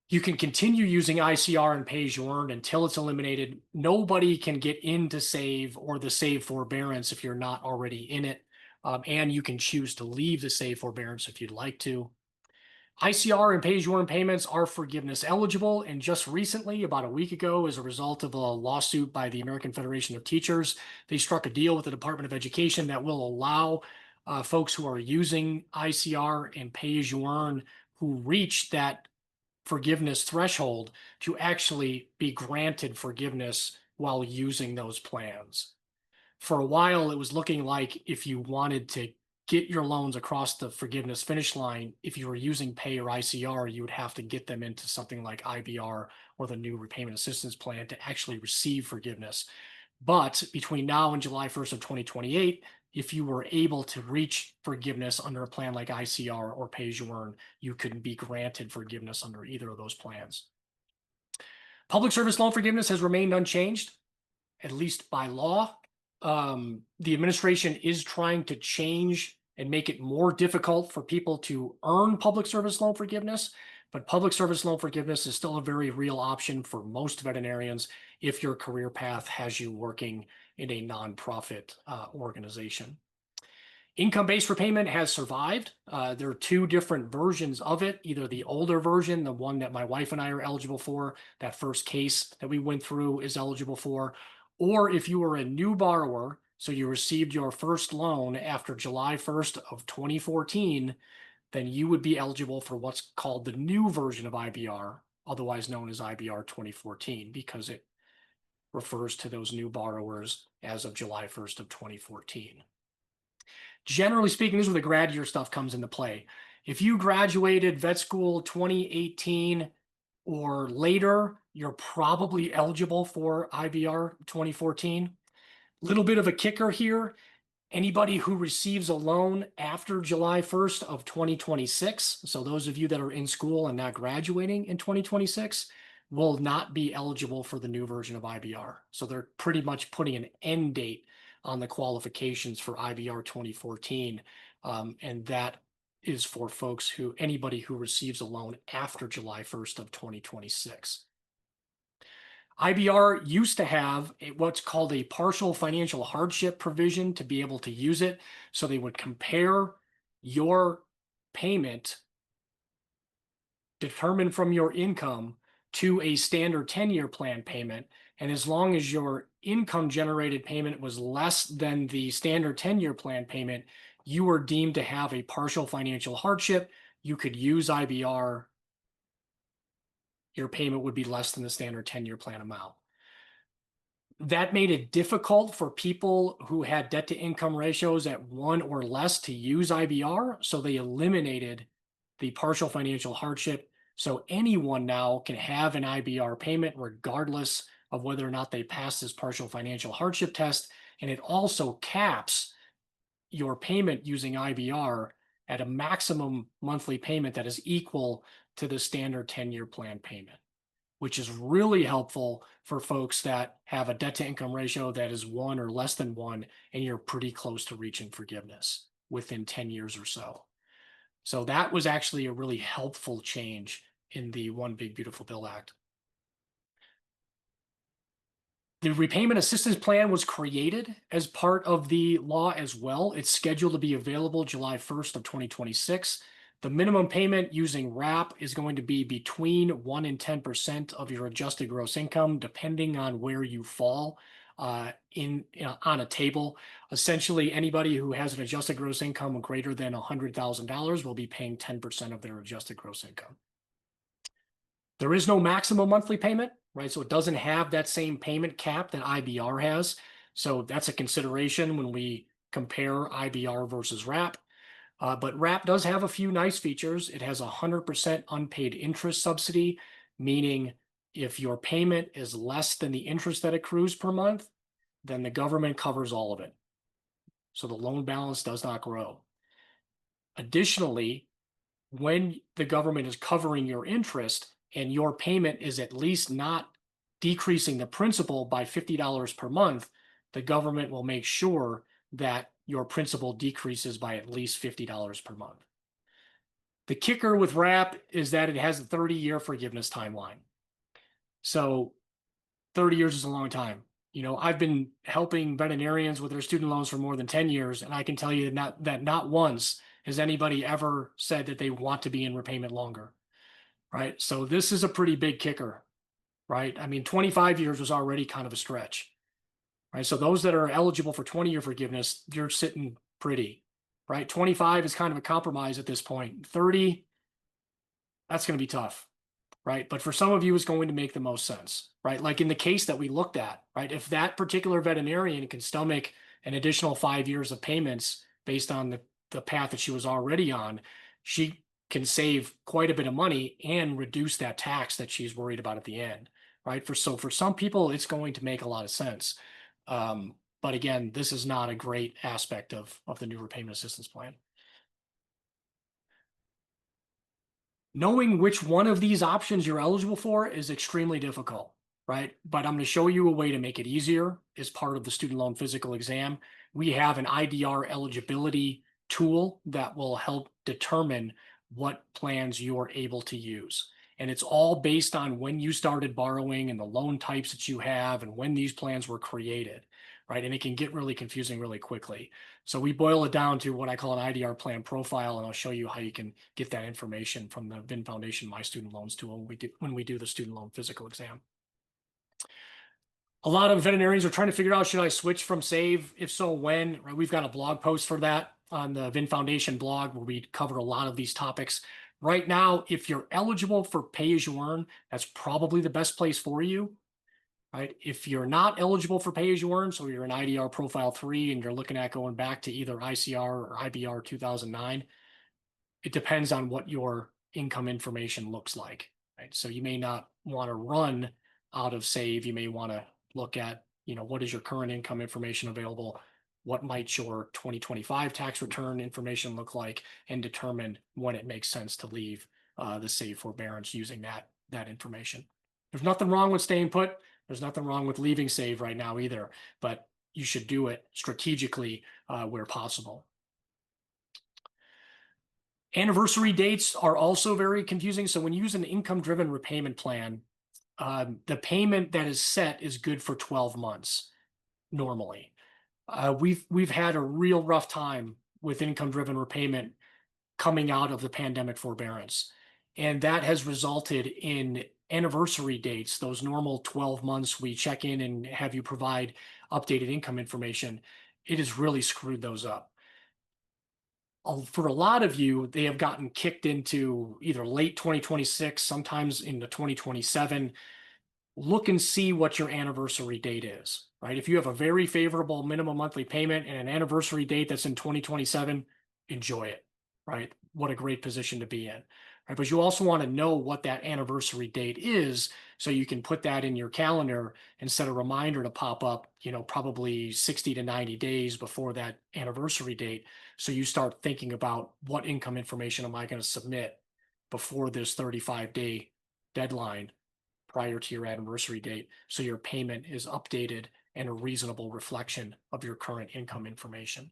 S2: You can continue using ICR and pay as you earn until it's eliminated. Nobody can get into save or the save forbearance if you're not already in it. And you can choose to leave the save forbearance if you'd like to. ICR and pay-as-you-earn payments are forgiveness eligible, and just recently, about a week ago, as a result of a lawsuit by the American Federation of Teachers, they struck a deal with the Department of Education that will allow folks who are using ICR and pay-as-you-earn who reach that forgiveness threshold to actually be granted forgiveness while using those plans. For a while, it was looking like if you wanted to get your loans across the forgiveness finish line, if you were using pay or ICR, you would have to get them into something like IBR or the new repayment assistance plan to actually receive forgiveness. But between now and July 1st of 2028, if you were able to reach forgiveness under a plan like ICR or pay as you earn, you could be granted forgiveness under either of those plans. Public service loan forgiveness has remained unchanged, at least by law. The administration is trying to change and make it more difficult for people to earn public service loan forgiveness, but public service loan forgiveness is still a very real option for most veterinarians if your career path has you working in a nonprofit organization. Income-based repayment has survived. There are two different versions of it, either the older version, the one that my wife and I are eligible for, that first case that we went through is eligible for, or if you were a new borrower, so you received your first loan after July 1st of 2014, then you would be eligible for what's called the new version of IBR, otherwise known as IBR 2014, because it refers to those new borrowers as of July 1st of 2014. Generally speaking, this is where the grad year stuff comes into play. If you graduated vet school 2018 or later, you're probably eligible for IBR 2014. Little bit of a kicker here. Anybody who receives a loan after July 1st of 2026, so those of you that are in school and not graduating in 2026, will not be eligible for the new version of IBR. So they're pretty much putting an end date on the qualifications for IBR 2014. And that is for folks anybody who receives a loan after July 1st of 2026. IBR used to have what's called a partial financial hardship provision to be able to use it. So they would compare your payment determined from your income to a standard 10-year plan payment. And as long as your income generated payment was less than the standard 10-year plan payment, you were deemed to have a partial financial hardship. You could use IBR. Your payment would be less than the standard 10-year plan amount. That made it difficult for people who had debt to income ratios at 1 or less to use IBR. So they eliminated the partial financial hardship. So anyone now can have an IBR payment regardless of whether or not they pass this partial financial hardship test. And it also caps your payment using IBR at a maximum monthly payment that is equal to the standard 10-year plan payment, which is really helpful for folks that have a debt to income ratio that is 1 or less than 1, and you're pretty close to reaching forgiveness within 10 years or so. So that was actually a really helpful change in the One Big Beautiful Bill Act. The repayment assistance plan was created as part of the law as well. It's scheduled to be available July 1st of 2026. The minimum payment using RAP is going to be between 1 and 10% of your adjusted gross income, depending on where you fall on a table. Essentially, anybody who has an adjusted gross income greater than $100,000 will be paying 10% of their adjusted gross income. There is no maximum monthly payment, right? So it doesn't have that same payment cap that IBR has. So that's a consideration when we compare IBR versus RAP. But RAP does have a few nice features. It has 100% unpaid interest subsidy, meaning if your payment is less than the interest that accrues per month, then the government covers all of it. So the loan balance does not grow. Additionally, when the government is covering your interest and your payment is at least not decreasing the principal by $50 per month, the government will make sure that your principal decreases by at least $50 per month. The kicker with RAP is that it has a 30-year forgiveness timeline. So 30 years is a long time. You know, I've been helping veterinarians with their student loans for more than 10 years, and I can tell you that not once has anybody ever said that they want to be in repayment longer, right? So this is a pretty big kicker, right? I mean, 25 years was already kind of a stretch, right? So those that are eligible for 20-year forgiveness, you're sitting pretty, right? 25 is kind of a compromise at this point. 30, that's going to be tough, right? But for some of you, it's going to make the most sense, right? Like in the case that we looked at, right? If that particular veterinarian can stomach an additional 5 years of payments based on the path that she was already on, she can save quite a bit of money and reduce that tax that she's worried about at the end, right? So for some people, it's going to make a lot of sense. But again, this is not a great aspect of the new repayment assistance plan. Knowing which one of these options you're eligible for is extremely difficult, right? But I'm going to show you a way to make it easier as part of the student loan physical exam. We have an IDR eligibility tool that will help determine what plans you're able to use. And it's all based on when you started borrowing and the loan types that you have and when these plans were created, right? And it can get really confusing really quickly. So we boil it down to what I call an IDR plan profile, and I'll show you how you can get that information from the VIN Foundation My Student Loans tool when we do the student loan physical exam. A lot of veterinarians are trying to figure out, should I switch from SAVE? If so, when? Right? We've got a blog post for that on the VIN Foundation blog where we cover a lot of these topics. Right now, if you're eligible for pay-as-you-earn, that's probably the best place for you. Right? If you're not eligible for pay-as-you-earn, so you're an IDR Profile 3 and you're looking at going back to either ICR or IBR 2009, it depends on what your income information looks like. Right? So you may not want to run out of SAVE. You may want to look at, what is your current income information available? What might your 2025 tax return information look like, and determine when it makes sense to leave the SAVE forbearance using that information. There's nothing wrong with staying put. There's nothing wrong with leaving SAVE right now either, but you should do it strategically where possible. Anniversary dates are also very confusing. So when you use an income-driven repayment plan, the payment that is set is good for 12 months normally. We've had a real rough time with income-driven repayment coming out of the pandemic forbearance, and that has resulted in anniversary dates, those normal 12 months we check in and have you provide updated income information. It has really screwed those up. For a lot of you, they have gotten kicked into either late 2026, sometimes into 2027. Look and see what your anniversary date is, right? If you have a very favorable minimum monthly payment and an anniversary date that's in 2027, enjoy it, right? What a great position to be in, right? But you also want to know what that anniversary date is so you can put that in your calendar and set a reminder to pop up, probably 60 to 90 days before that anniversary date. So you start thinking about what income information am I going to submit before this 35-day deadline prior to your anniversary date, so your payment is updated and a reasonable reflection of your current income information.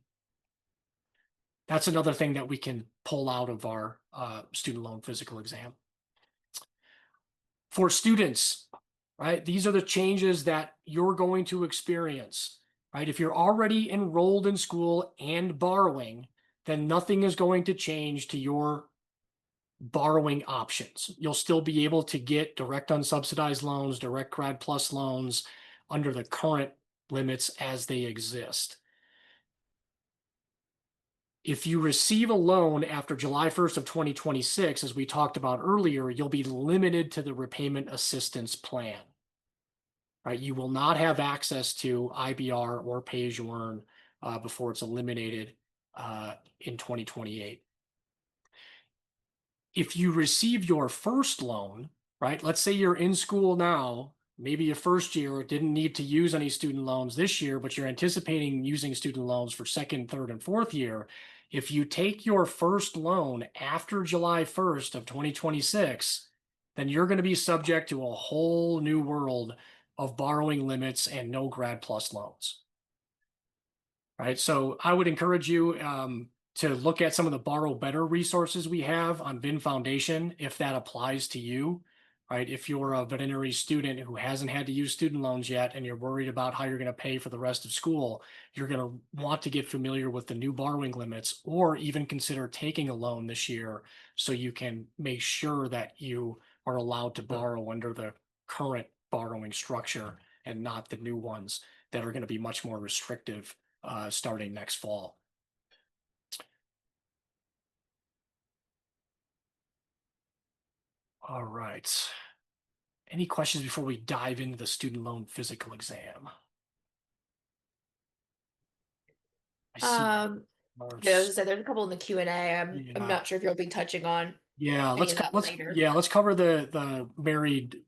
S2: That's another thing that we can pull out of our student loan physical exam. For students, right, these are the changes that you're going to experience, right? If you're already enrolled in school and borrowing, then nothing is going to change to your borrowing options. You'll still be able to get direct unsubsidized loans, direct grad plus loans under the current limits as they exist. If you receive a loan after July 1st of 2026, as we talked about earlier, you'll be limited to the repayment assistance plan. Right? You will not have access to IBR or pay-as-you-earn before it's eliminated in 2028. If you receive your first loan, right? Let's say you're in school now, maybe your first year didn't need to use any student loans this year, but you're anticipating using student loans for second, third, and fourth year. If you take your first loan after July 1st of 2026, then you're going to be subject to a whole new world of borrowing limits and no grad plus loans. Right. So I would encourage you to look at some of the Borrow Better resources we have on VIN Foundation if that applies to you. Right. If you're a veterinary student who hasn't had to use student loans yet and you're worried about how you're going to pay for the rest of school, you're going to want to get familiar with the new borrowing limits or even consider taking a loan this year so you can make sure that you are allowed to borrow under the current borrowing structure and not the new ones that are going to be much more restrictive starting next fall. All right. Any questions before we dive into the student loan physical exam? I see.
S1: Um, yeah, as I said, there's a couple in the Q&A. I'm
S2: Yeah.
S1: not sure if you'll be touching on
S2: Yeah,
S1: any of that later.
S2: let's cover the married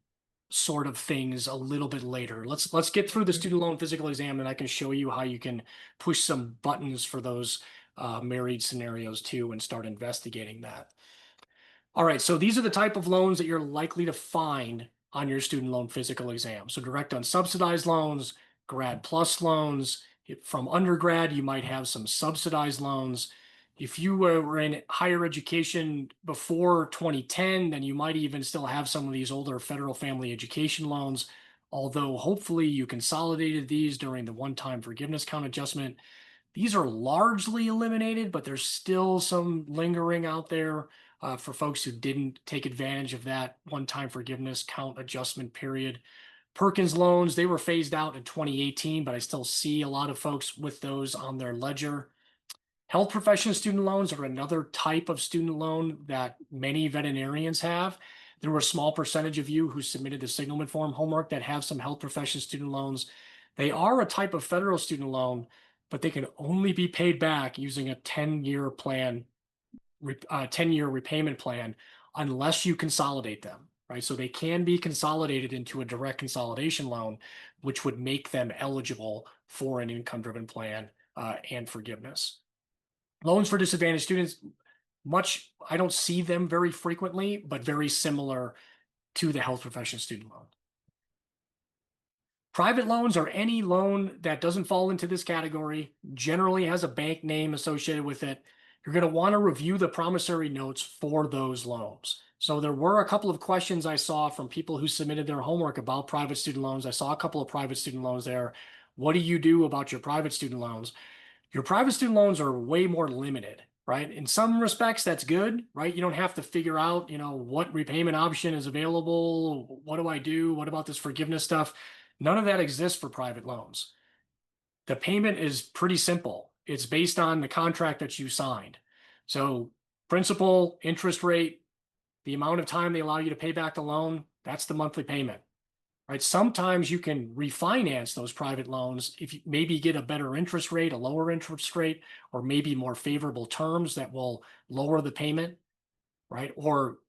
S2: sort of things a little bit later. Let's get through the
S1: Mhm.
S2: student loan physical exam and I can show you how you can push some buttons for those married scenarios too and start investigating that. All right, so these are the type of loans that you're likely to find on your student loan physical exam. So direct unsubsidized loans, grad plus loans. From undergrad, you might have some subsidized loans. If you were in higher education before 2010, then you might even still have some of these older federal family education loans, although hopefully you consolidated these during the one-time forgiveness count adjustment. These are largely eliminated, but there's still some lingering out there for folks who didn't take advantage of that one-time forgiveness count adjustment period. Perkins loans, they were phased out in 2018, but I still see a lot of folks with those on their ledger. Health profession student loans are another type of student loan that many veterinarians have. There were a small percentage of you who submitted the signalment form homework that have some health profession student loans. They are a type of federal student loan, but they can only be paid back using a 10-year plan, 10-year repayment plan, unless you consolidate them, right? So they can be consolidated into a direct consolidation loan, which would make them eligible for an income-driven plan and forgiveness. Loans for disadvantaged students, I don't see them very frequently, but very similar to the health profession student loan. Private loans are any loan that doesn't fall into this category, generally has a bank name associated with it. You're going to want to review the promissory notes for those loans. So there were a couple of questions I saw from people who submitted their homework about private student loans. I saw a couple of private student loans there. What do you do about your private student loans? Your private student loans are way more limited, right? In some respects, that's good, right? You don't have to figure out, what repayment option is available. What do I do? What about this forgiveness stuff? None of that exists for private loans. The payment is pretty simple. It's based on the contract that you signed. So principal, interest rate, the amount of time they allow you to pay back the loan, that's the monthly payment. Right? Sometimes you can refinance those private loans if you maybe get a better interest rate, a lower interest rate, or maybe more favorable terms that will lower the payment, right? Or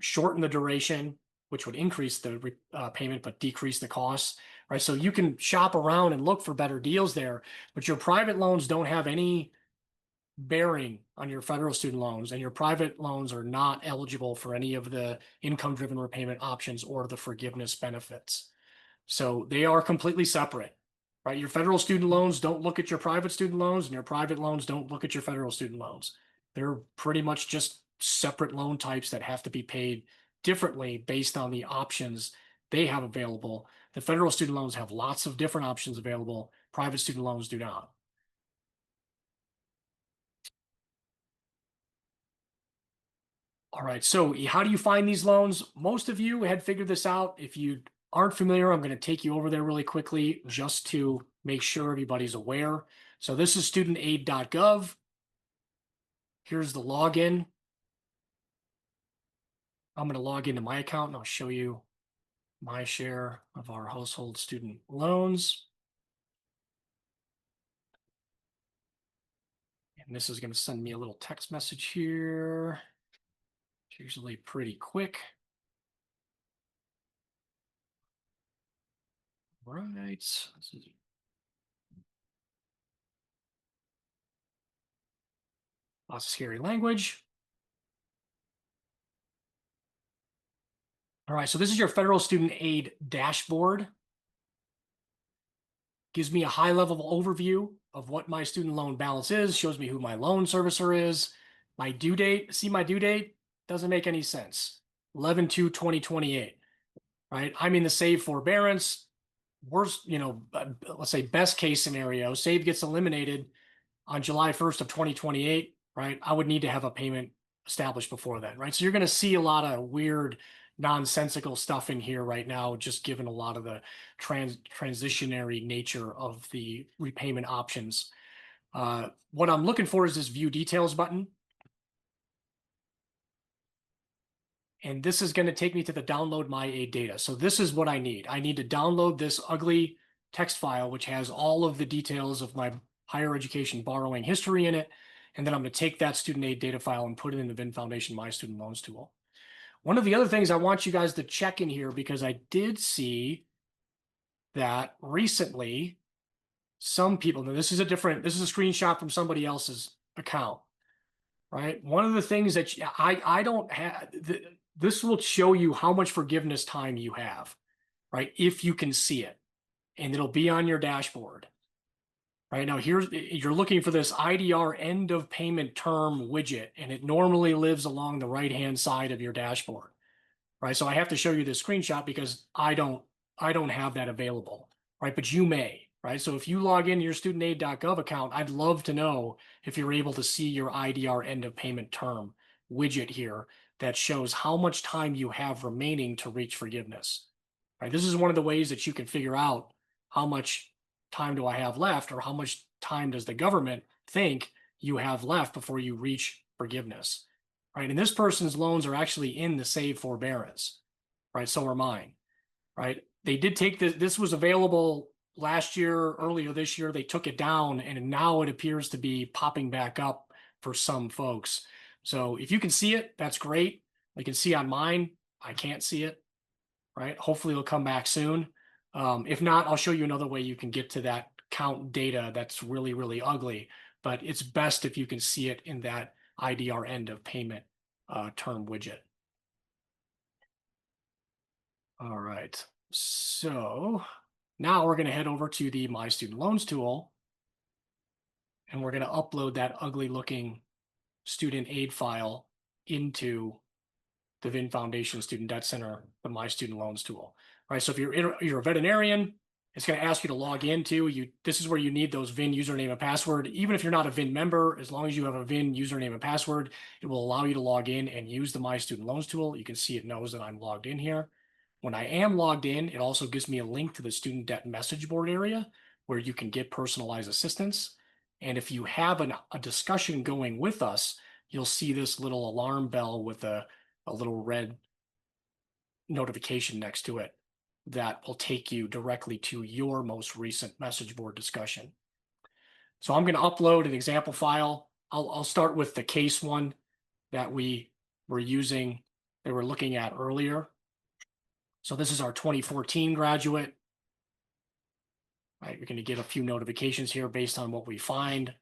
S2: shorten the duration, which would increase the payment but decrease the costs, right? So you can shop around and look for better deals there, but your private loans don't have any bearing on your federal student loans, and your private loans are not eligible for any of the income-driven repayment options or the forgiveness benefits. So they are completely separate, right? Your federal student loans don't look at your private student loans, and your private loans don't look at your federal student loans. They're pretty much just separate loan types that have to be paid differently based on the options they have available. The federal student loans have lots of different options available. Private student loans do not. All right, so how do you find these loans? Most of you had figured this out. If you aren't familiar, I'm going to take you over there really quickly just to make sure everybody's aware. So this is studentaid.gov. Here's the login. I'm going to log into my account and I'll show you my share of our household student loans. And this is going to send me a little text message here. It's usually pretty quick. Right. This is lots of scary language. All right, so this is your federal student aid dashboard. gives me a high level overview of what my student loan balance is, shows me who my loan servicer is, my due date. See my due date? Doesn't make any sense. 11/2/2028, right? I'm in the save forbearance. Worst, let's say best case scenario, save gets eliminated on July 1st of 2028, right? I would need to have a payment established before then, right? So you're going to see a lot of weird, nonsensical stuff in here right now, just given a lot of the transitionary nature of the repayment options. What I'm looking for is this view details button. And this is going to take me to the download my aid data. So this is what I need. I need to download this ugly text file, which has all of the details of my higher education borrowing history in it. And then I'm going to take that student aid data file and put it in the VIN Foundation My Student Loans tool. One of the other things I want you guys to check in here, because I did see that recently some people, now this is a screenshot from somebody else's account, right? One of the things that I don't have, this will show you how much forgiveness time you have, right? If you can see it, and it'll be on your dashboard. Right now, you're looking for this IDR end of payment term widget, and it normally lives along the right-hand side of your dashboard, right? So I have to show you this screenshot because I don't have that available, right? But you may, right? So if you log into your studentaid.gov account, I'd love to know if you're able to see your IDR end of payment term widget here that shows how much time you have remaining to reach forgiveness, right? This is one of the ways that you can figure out how much time do I have left, or how much time does the government think you have left before you reach forgiveness, right? And this person's loans are actually in the save forbearance, right? So are mine, right? They did take this. This was available last year, earlier this year. They took it down, and now it appears to be popping back up for some folks. So if you can see it, that's great. You can see on mine, I can't see it, right? Hopefully it'll come back soon. If not, I'll show you another way you can get to that count data that's really, really ugly, but it's best if you can see it in that IDR end of payment term widget. All right, so now we're going to head over to the My Student Loans tool, and we're going to upload that ugly looking student aid file into the VIN Foundation Student Debt Center, the My Student Loans tool, right? So if you're a veterinarian, it's going to ask you to log into this is where you need those VIN username and password. Even if you're not a VIN member, as long as you have a VIN username and password, it will allow you to log in and use the My Student Loans tool. You can see it knows that I'm logged in here. When I am logged in, it also gives me a link to the student debt message board area where you can get personalized assistance. And if you have a discussion going with us, you'll see this little alarm bell with a little red notification next to it that will take you directly to your most recent message board discussion. So I'm going to upload an example file. I'll start with the case one that we were using, that we're looking at earlier. So this is our 2014 graduate. Right, you're going to get a few notifications here based on what we find.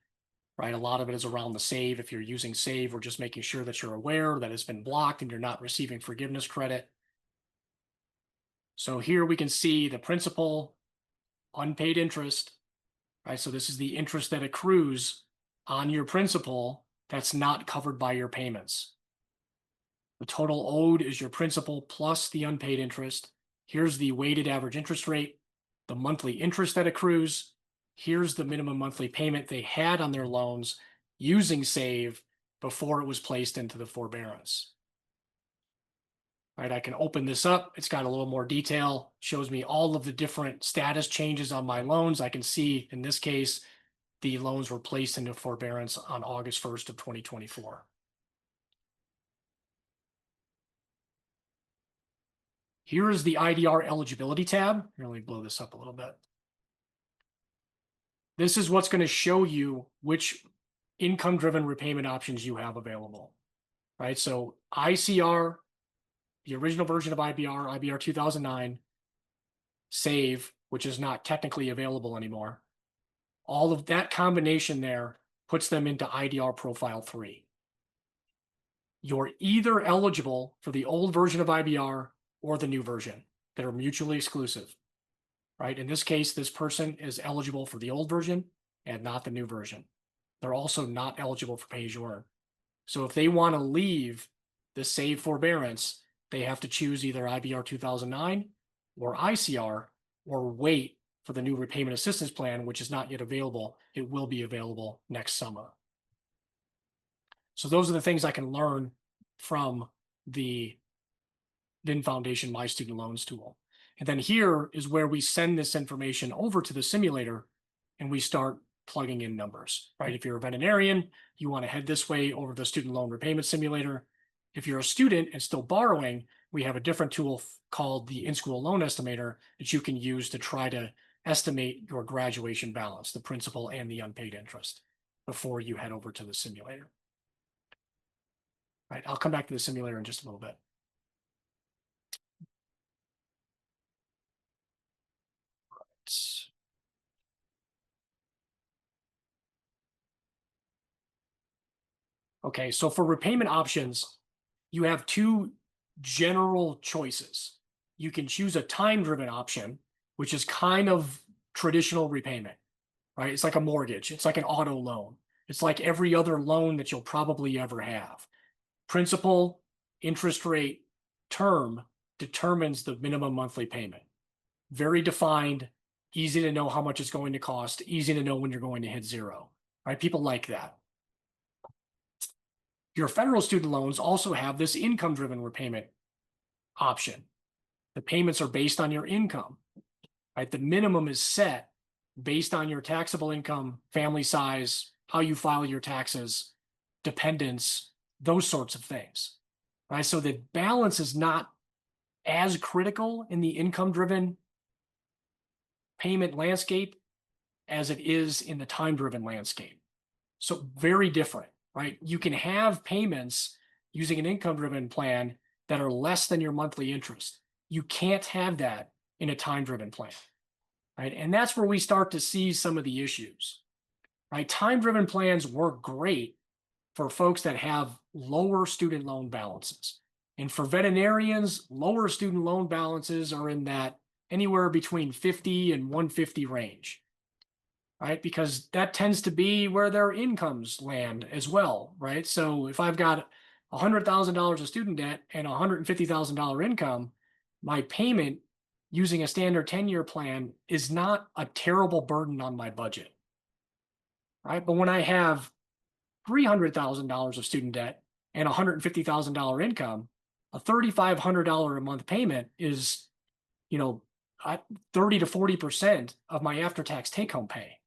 S2: Right, a lot of it is around the save. If you're using save, we're just making sure that you're aware that it's been blocked and you're not receiving forgiveness credit. So here we can see the principal, unpaid interest, right? So this is the interest that accrues on your principal that's not covered by your payments. The total owed is your principal plus the unpaid interest. Here's the weighted average interest rate, the monthly interest that accrues. Here's the minimum monthly payment they had on their loans using save before it was placed into the forbearance. Right, I can open this up. It's got a little more detail, shows me all of the different status changes on my loans. I can see in this case, the loans were placed into forbearance on August 1st of 2024. Here is the IDR eligibility tab. Here, let me blow this up a little bit. This is what's going to show you which income-driven repayment options you have available, right? So ICR, the original version of IBR 2009, save, which is not technically available anymore. All of that combination there puts them into IDR Profile 3. You're either eligible for the old version of IBR or the new version that are mutually exclusive. right? In this case, this person is eligible for the old version and not the new version. They're also not eligible for pay as you earn. So if they want to leave the save forbearance, they have to choose either IBR 2009 or ICR, or wait for the new repayment assistance plan, which is not yet available. It will be available next summer. So those are the things I can learn from the VIN Foundation My Student Loans tool. And then here is where we send this information over to the simulator and we start plugging in numbers, right? If you're a veterinarian, you want to head this way over the student loan repayment simulator. If you're a student and still borrowing, we have a different tool called the in-school loan estimator that you can use to try to estimate your graduation balance, the principal and the unpaid interest, before you head over to the simulator. Right, I'll come back to the simulator in just a little bit. Okay, so for repayment options, you have two general choices. You can choose a time-driven option, which is kind of traditional repayment, right? It's like a mortgage. It's like an auto loan. It's like every other loan that you'll probably ever have. Principal, interest rate, term determines the minimum monthly payment. Very defined, easy to know how much it's going to cost, easy to know when you're going to hit zero, right? People like that. Your federal student loans also have this income-driven repayment option. The payments are based on your income, right? The minimum is set based on your taxable income, family size, how you file your taxes, dependents, those sorts of things, right? So the balance is not as critical in the income-driven payment landscape as it is in the time-driven landscape. So very different, right? You can have payments using an income-driven plan that are less than your monthly interest. You can't have that in a time-driven plan, right? And that's where we start to see some of the issues, right? Time-driven plans work great for folks that have lower student loan balances. And for veterinarians, lower student loan balances are in that anywhere between 50 and 150 range, right? Because that tends to be where their incomes land as well, right? So if I've got $100,000 of student debt and $150,000 income, my payment using a standard 10-year plan is not a terrible burden on my budget, right? But when I have $300,000 of student debt and $150,000 income, a $3,500 a month payment is, 30 to 40% of my after-tax take-home pay,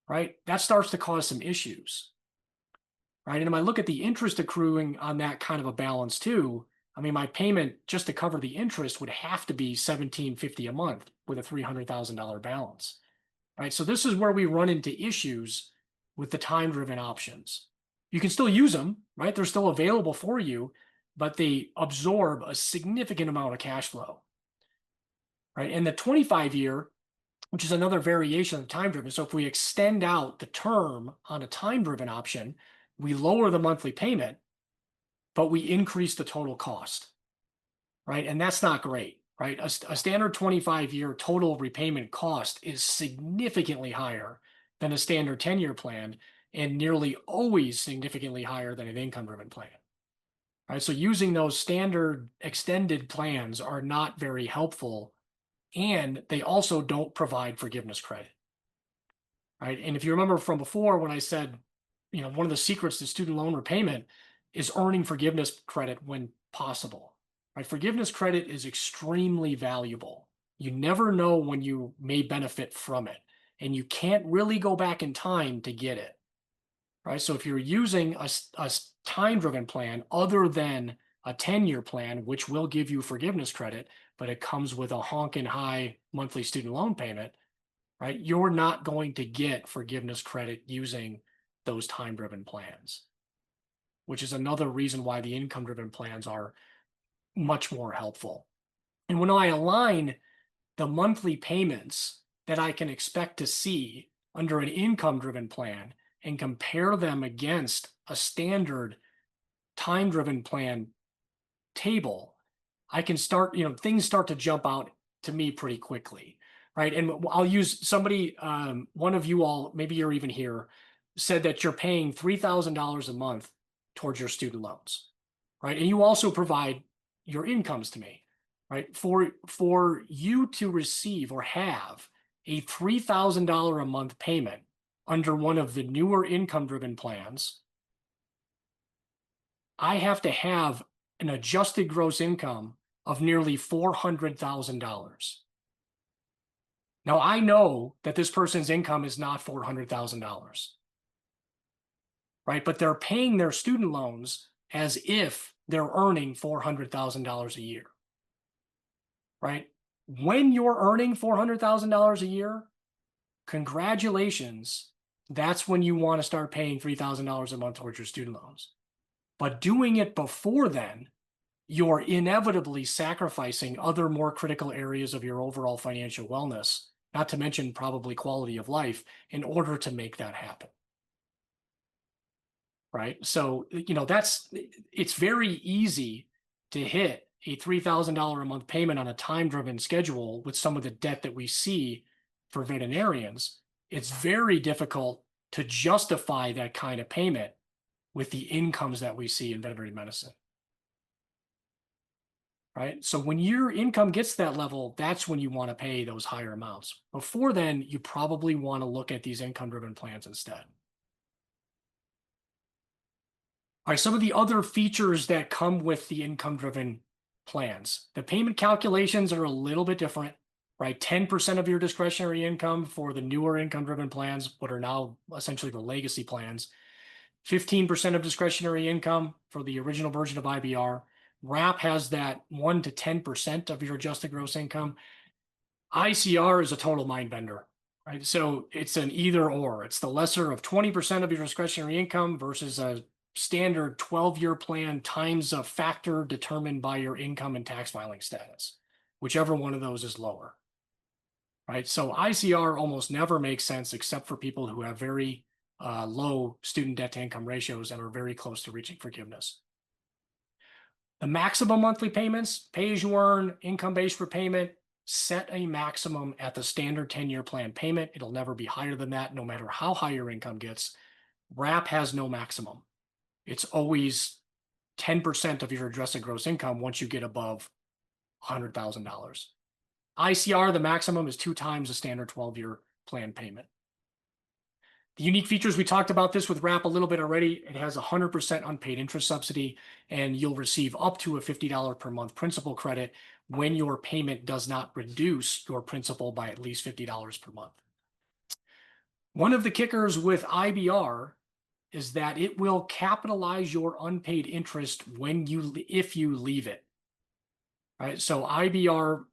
S2: right? That starts to cause some issues, right? And if I look at the interest accruing on that kind of a balance too, I mean, my payment just to cover the interest would have to be $1,750 a month with a $300,000 balance, right? So this is where we run into issues with the time-driven options. You can still use them, right? They're still available for you, but they absorb a significant amount of cash flow, right? And the 25-year, which is another variation of time-driven. So if we extend out the term on a time-driven option, we lower the monthly payment, but we increase the total cost, right? And that's not great, right? A standard 25-year total repayment cost is significantly higher than a standard 10-year plan, and nearly always significantly higher than an income-driven plan, right? So using those standard extended plans are not very helpful, and they also don't provide forgiveness credit, right? And if you remember from before when I said, one of the secrets to student loan repayment is earning forgiveness credit when possible, right? Forgiveness credit is extremely valuable. You never know when you may benefit from it, and you can't really go back in time to get it, right? So if you're using a time-driven plan other than a 10-year plan, which will give you forgiveness credit, but it comes with a honking high monthly student loan payment, right? You're not going to get forgiveness credit using those time-driven plans, which is another reason why the income-driven plans are much more helpful. And when I align the monthly payments that I can expect to see under an income-driven plan and compare them against a standard time-driven plan table, I can start, things start to jump out to me pretty quickly. right? And I'll use somebody, one of you all, maybe you're even here, said that you're paying $3,000 a month towards your student loans, right? And you also provide your incomes to me, right? For you to receive or have a $3,000 a month payment under one of the newer income-driven plans, I have to have an adjusted gross income of nearly $400,000. Now, I know that this person's income is not $400,000, right? But they're paying their student loans as if they're earning $400,000 a year, right? When you're earning $400,000 a year, congratulations. That's when you want to start paying $3,000 a month towards your student loans. But doing it before then, you're inevitably sacrificing other more critical areas of your overall financial wellness, not to mention probably quality of life, in order to make that happen. Right? So, it's very easy to hit a $3,000 a month payment on a time-driven schedule with some of the debt that we see for veterinarians. It's very difficult to justify that kind of payment with the incomes that we see in veterinary medicine. Right? So when your income gets that level, that's when you want to pay those higher amounts. Before then, you probably want to look at these income-driven plans instead. All right, some of the other features that come with the income-driven plans. The payment calculations are a little bit different, right? 10% of your discretionary income for the newer income-driven plans, what are now essentially the legacy plans. 15% of discretionary income for the original version of IBR. WRAP has that 1 to 10% of your adjusted gross income. ICR is a total mind bender, right? So it's an either or. It's the lesser of 20% of your discretionary income versus a standard 12-year plan times a factor determined by your income and tax filing status, whichever one of those is lower, right? So ICR almost never makes sense except for people who have very low student debt to income ratios and are very close to reaching forgiveness. The maximum monthly payments, pay as you earn, income-based repayment, set a maximum at the standard 10-year plan payment. It'll never be higher than that, no matter how high your income gets. WRAP has no maximum. It's always 10% of your adjusted gross income once you get above $100,000. ICR, the maximum is 2 times the standard 12-year plan payment. The unique features, we talked about this with WRAP a little bit already. It has 100% unpaid interest subsidy, and you'll receive up to a $50 per month principal credit when your payment does not reduce your principal by at least $50 per month. One of the kickers with IBR is that it will capitalize your unpaid interest if you leave it. Right? So IBR,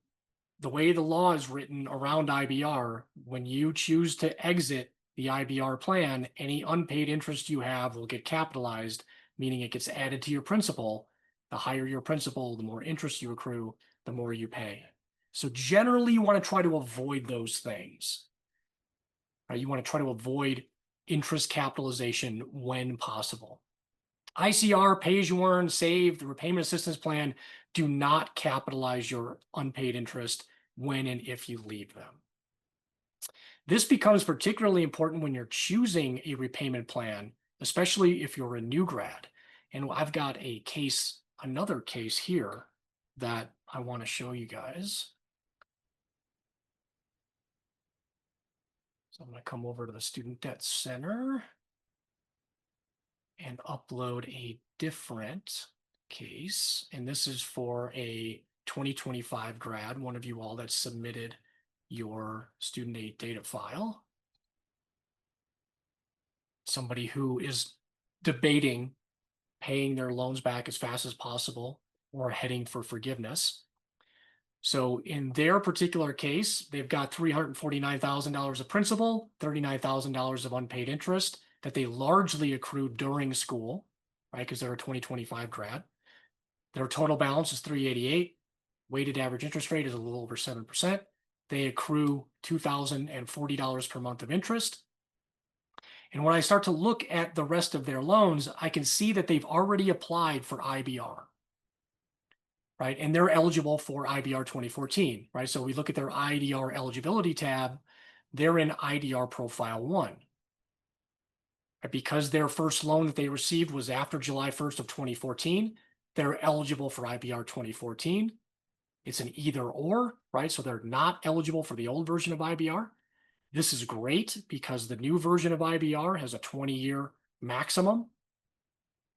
S2: the way the law is written around IBR, when you choose to exit the IBR plan, any unpaid interest you have will get capitalized, meaning it gets added to your principal. The higher your principal, the more interest you accrue, the more you pay. So generally, you want to try to avoid those things. Right? You want to try to avoid interest capitalization when possible. ICR, pay as you earn, save, the repayment assistance plan do not capitalize your unpaid interest when and if you leave them. This becomes particularly important when you're choosing a repayment plan, especially if you're a new grad. And I've got another case here that I want to show you guys. So I'm going to come over to the Student Debt Center and upload a different case. And this is for a 2025 grad, one of you all that submitted your student aid data file. Somebody who is debating paying their loans back as fast as possible or heading for forgiveness. So in their particular case, they've got $349,000 of principal, $39,000 of unpaid interest that they largely accrued during school, right? Because they're a 2025 grad. Their total balance is $388. Weighted average interest rate is a little over 7%. They accrue $2,040 per month of interest. And when I start to look at the rest of their loans, I can see that they've already applied for IBR. right? And they're eligible for IBR 2014, right? So we look at their IDR eligibility tab, they're in IDR profile 1. Because their first loan that they received was after July 1st of 2014, they're eligible for IBR 2014. It's an either or, right? So they're not eligible for the old version of IBR. This is great because the new version of IBR has a 20-year maximum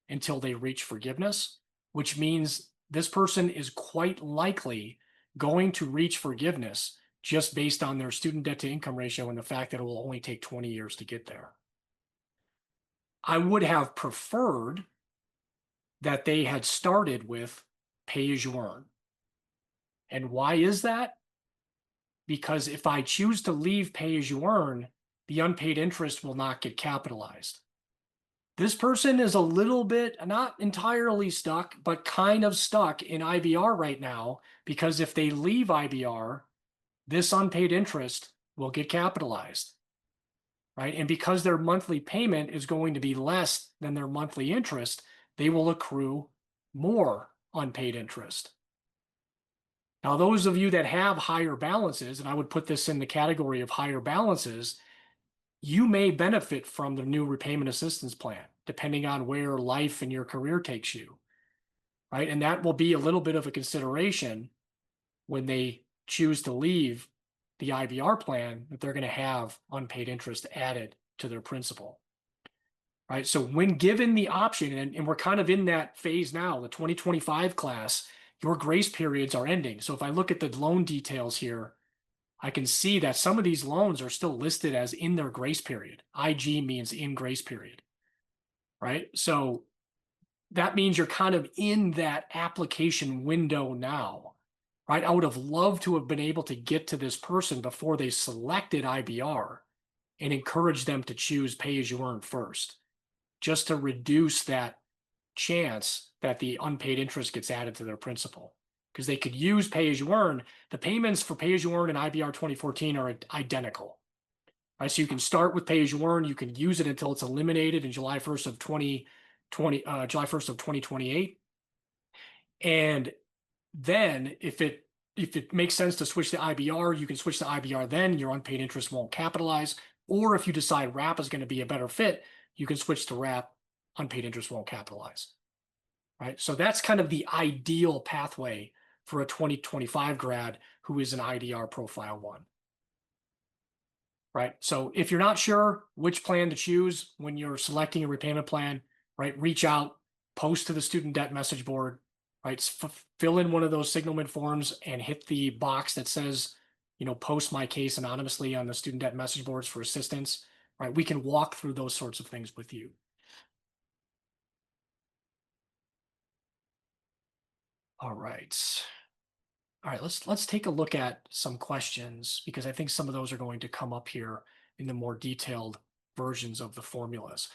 S2: until they reach forgiveness, which means this person is quite likely going to reach forgiveness just based on their student debt to income ratio and the fact that it will only take 20 years to get there. I would have preferred that they had started with pay as you earn. And why is that? Because if I choose to leave pay as you earn, the unpaid interest will not get capitalized. This person is a little bit, not entirely stuck, but kind of stuck in IBR right now, because if they leave IBR, this unpaid interest will get capitalized, right? And because their monthly payment is going to be less than their monthly interest, they will accrue more unpaid interest. Now, those of you that have higher balances, and I would put this in the category of higher balances, you may benefit from the new repayment assistance plan, depending on where life and your career takes you, right? And that will be a little bit of a consideration when they choose to leave the IBR plan, that they're going to have unpaid interest added to their principal, right? So when given the option, and we're kind of in that phase now, the 2025 class, your grace periods are ending. So if I look at the loan details here, I can see that some of these loans are still listed as in their grace period. IG means in grace period, right? So that means you're kind of in that application window now, right? I would have loved to have been able to get to this person before they selected IBR and encourage them to choose pay as you earn first, just to reduce that chance that the unpaid interest gets added to their principal, because they could use pay as you earn. The payments for pay as you earn and IBR 2014 are identical, right? So you can start with pay as you earn. You can use it until it's eliminated in July 1st of 2028. And then if it makes sense to switch to IBR, you can switch to IBR then. Your unpaid interest won't capitalize. Or if you decide RAP is going to be a better fit, you can switch to RAP. Unpaid interest won't capitalize, right? So that's kind of the ideal pathway for a 2025 grad who is an IDR profile 1, right? So if you're not sure which plan to choose when you're selecting a repayment plan, right, reach out, post to the student debt message board, right? Fill in one of those Signalman forms and hit the box that says, post my case anonymously on the student debt message boards for assistance, right? We can walk through those sorts of things with you. All right. All right, let's take a look at some questions, because I think some of those are going to come up here in the more detailed versions of the formulas,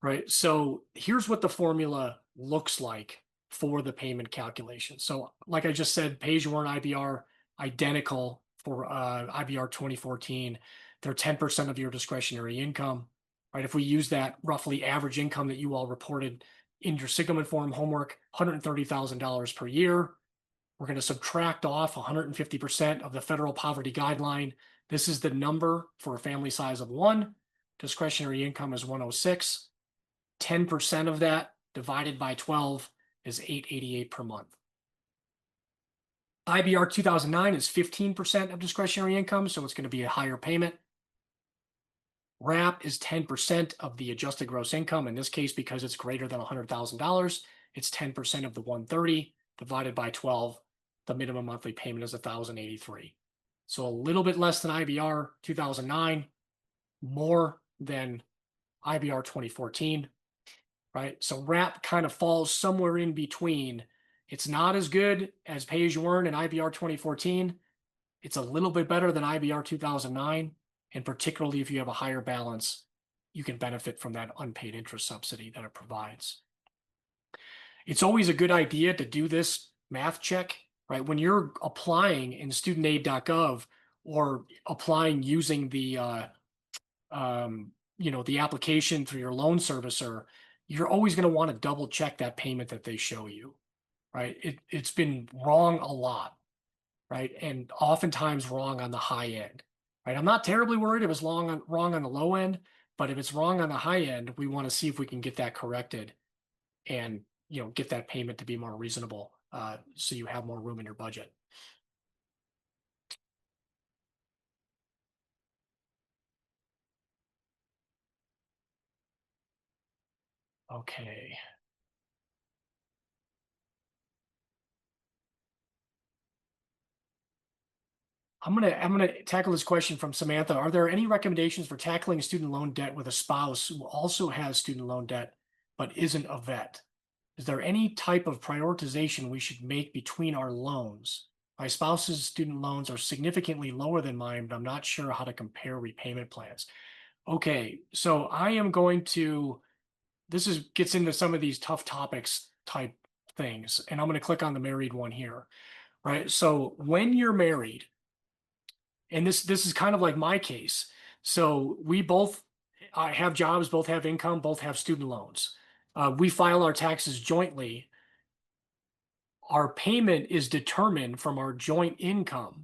S2: right? So here's what the formula looks like for the payment calculation. So like I just said, pay as you earn IBR, identical for IBR 2014. They're 10% of your discretionary income, right? If we use that roughly average income that you all reported in your Signalman form homework, $130,000 per year, we're going to subtract off 150% of the federal poverty guideline. This is the number for a family size of 1. Discretionary income is 106. 10% of that divided by 12 is $888 per month. IBR 2009 is 15% of discretionary income, so it's going to be a higher payment. RAP is 10% of the adjusted gross income. In this case, because it's greater than $100,000, it's 10% of the 130 divided by 12. The minimum monthly payment is $1,083. So a little bit less than IBR 2009, more than IBR 2014, right? So RAP kind of falls somewhere in between. It's not as good as pay as you earn in IBR 2014. It's a little bit better than IBR 2009. And particularly if you have a higher balance, you can benefit from that unpaid interest subsidy that it provides. It's always a good idea to do this math check, right? When you're applying in studentaid.gov or applying using the the application through your loan servicer, you're always going to want to double check that payment that they show you, right? It's been wrong a lot, right? And oftentimes wrong on the high end, right? I'm not terribly worried if it's wrong on the low end, but if it's wrong on the high end, we want to see if we can get that corrected and, get that payment to be more reasonable, so you have more room in your budget. Okay. I'm gonna tackle this question from Samantha. Are there any recommendations for tackling student loan debt with a spouse who also has student loan debt but isn't a vet? Is there any type of prioritization we should make between our loans? My spouse's student loans are significantly lower than mine, but I'm not sure how to compare repayment plans. Okay, so I am going to, gets into some of these tough topics type things, and I'm going to click on the married one here, right? So when you're married, and this is kind of like my case. So we both have jobs, both have income, both have student loans. We file our taxes jointly. Our payment is determined from our joint income.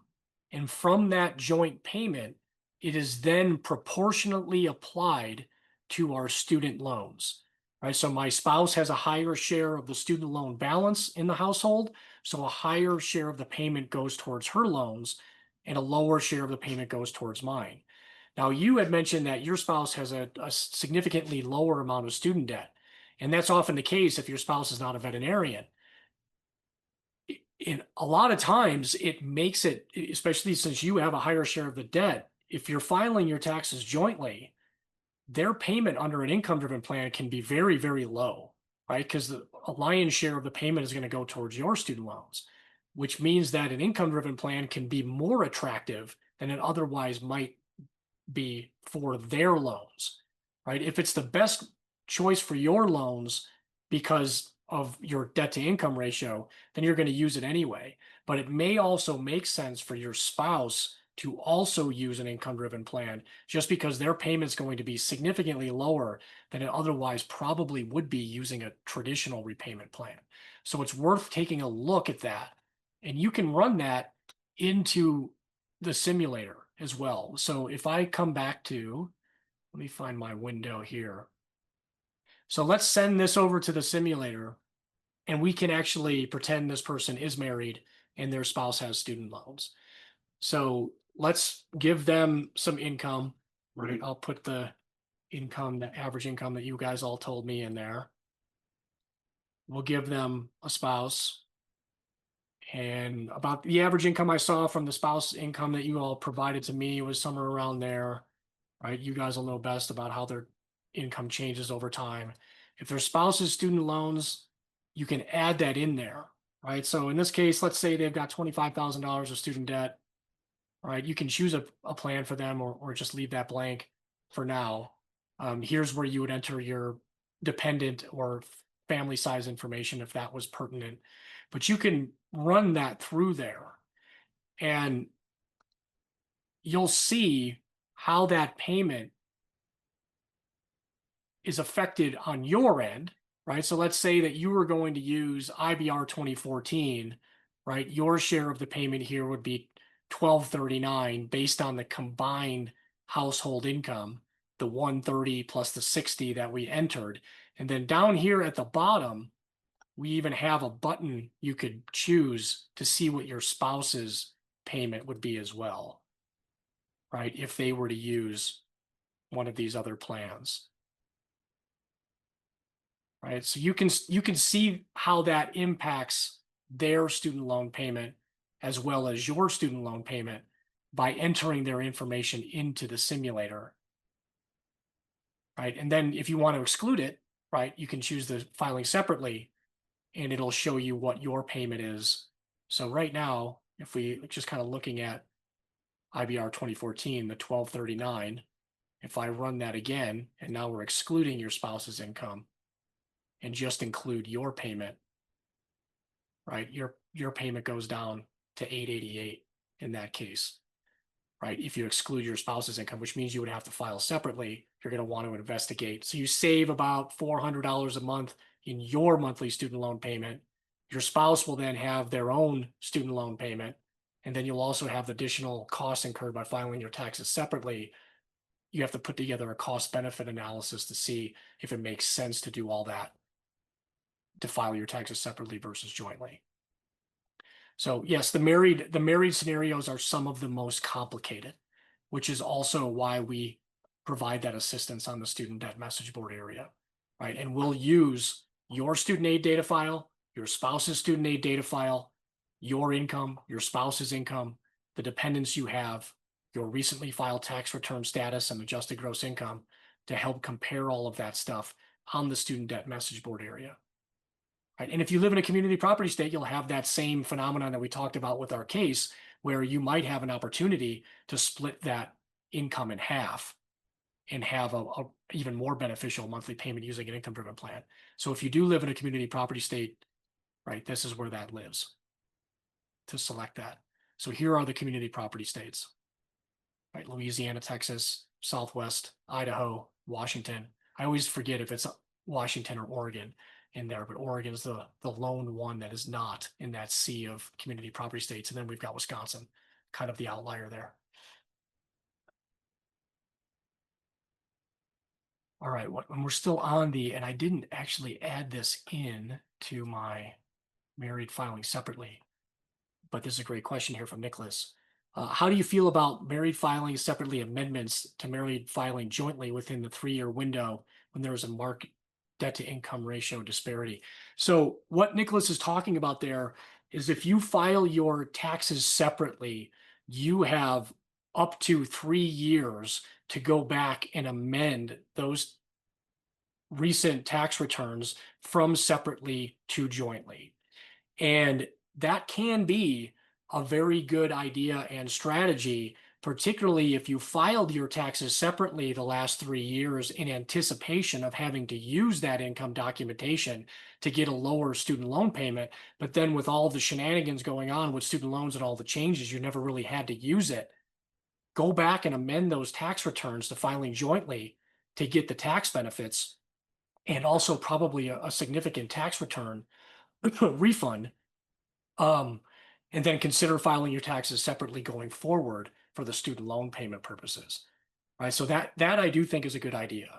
S2: And from that joint payment, it is then proportionately applied to our student loans. Right. So my spouse has a higher share of the student loan balance in the household. So a higher share of the payment goes towards her loans and a lower share of the payment goes towards mine. Now, you had mentioned that your spouse has a significantly lower amount of student debt. And that's often the case if your spouse is not a veterinarian. In a lot of times it makes it, especially since you have a higher share of the debt, if you're filing your taxes jointly, their payment under an income driven plan can be very, very low, right? Because a lion's share of the payment is going to go towards your student loans, which means that an income driven plan can be more attractive than it otherwise might be for their loans, right? If it's the best choice for your loans because of your debt to income ratio, then you're going to use it anyway. But it may also make sense for your spouse to also use an income driven plan just because their payment's going to be significantly lower than it otherwise probably would be using a traditional repayment plan. So it's worth taking a look at that. And you can run that into the simulator as well. So if I come back to, let me find my window here. So let's send this over to the simulator and we can actually pretend this person is married and their spouse has student loans. So let's give them some income. Right. I'll put the income, the average income that you guys all told me in there. We'll give them a spouse. And about the average income I saw from the spouse income that you all provided to me was somewhere around there, right? You guys will know best about how their income changes over time. If their spouse's student loans, you can add that in there, right? So in this case, let's say they've got $25,000 of student debt, right? You can choose a plan for them or just leave that blank for now. Here's where you would enter your dependent or family size information if that was pertinent. But you can run that through there and you'll see how that payment is affected on your end, right? So let's say that you were going to use IBR 2014, right? Your share of the payment here would be $1,239 based on the combined household income, the 130 plus the 60 that we entered. And then down here at the bottom, we even have a button you could choose to see what your spouse's payment would be as well, right? If they were to use one of these other plans, right? So you can see how that impacts their student loan payment as well as your student loan payment by entering their information into the simulator, right? And then if you want to exclude it, right, you can choose the filing separately and it'll show you what your payment is. So right now, if we just kind of looking at IBR 2014, the 1239, if I run that again, and now we're excluding your spouse's income and just include your payment, right? Your payment goes down to 888 in that case, right? If you exclude your spouse's income, which means you would have to file separately, you're going to want to investigate. So you save about $400 a month in your monthly student loan payment, Your spouse will then have their own student loan payment, and then you'll also have the additional costs incurred by filing your taxes separately. You have to put together a cost benefit analysis to see if it makes sense to do all that, to file your taxes separately versus jointly. So yes, the married scenarios are some of the most complicated, which is also why we provide that assistance on the student debt message board area, right? And we'll use your student aid data file, your spouse's student aid data file, your income, your spouse's income, the dependents you have, your recently filed tax return status and adjusted gross income to help compare all of that stuff on the student debt message board area. Right? And if you live in a community property state, you'll have that same phenomenon that we talked about with our case, where you might have an opportunity to split that income in half and have a even more beneficial monthly payment using an income-driven plan. So if you do live in a community property state, right, this is where that lives to select that. So here are the community property states, right? Louisiana, Texas, Southwest, Idaho, Washington. I always forget if it's Washington or Oregon in there, but Oregon is the lone one that is not in that sea of community property states. And then we've got Wisconsin, kind of the outlier there. All right, when we're still on and I didn't actually add this in to my married filing separately, but this is a great question here from Nicholas. How do you feel about married filing separately amendments to married filing jointly within the 3-year window when there is a marked debt to income ratio disparity? So what Nicholas is talking about there is if you file your taxes separately, you have up to 3 years to go back and amend those recent tax returns from separately to jointly. And that can be a very good idea and strategy, particularly if you filed your taxes separately the last 3 years in anticipation of having to use that income documentation to get a lower student loan payment. But then with all the shenanigans going on with student loans and all the changes, you never really had to use it. Go back and amend those tax returns to filing jointly to get the tax benefits and also probably a significant tax return refund. And then consider filing your taxes separately going forward for the student loan payment purposes, right? So that I do think is a good idea,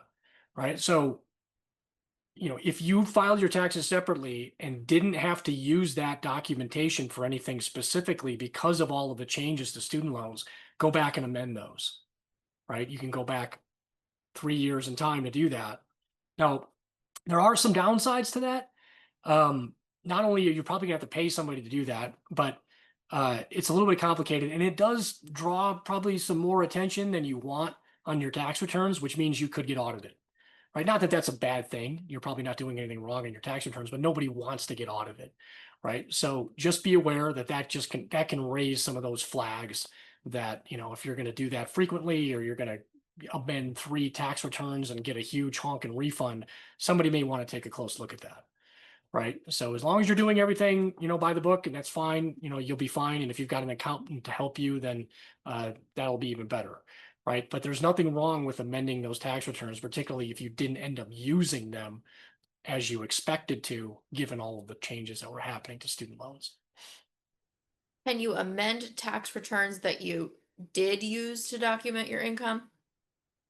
S2: right? So, if you filed your taxes separately and didn't have to use that documentation for anything specifically because of all of the changes to student loans, go back and amend those, right? You can go back 3 years in time to do that. Now, there are some downsides to that. Not only are you probably gonna have to pay somebody to do that, but it's a little bit complicated, and it does draw probably some more attention than you want on your tax returns, which means you could get audited, right? Not that that's a bad thing. You're probably not doing anything wrong in your tax returns, but nobody wants to get audited, right? So just be aware that that can raise some of those flags that, if you're going to do that frequently or you're going to amend 3 tax returns and get a huge honking refund, somebody may want to take a close look at that. Right. So as long as you're doing everything, by the book, and that's fine, you'll be fine. And if you've got an accountant to help you, then that'll be even better. Right. But there's nothing wrong with amending those tax returns, particularly if you didn't end up using them as you expected to, given all of the changes that were happening to student loans.
S1: Can you amend tax returns that you did use to document your income?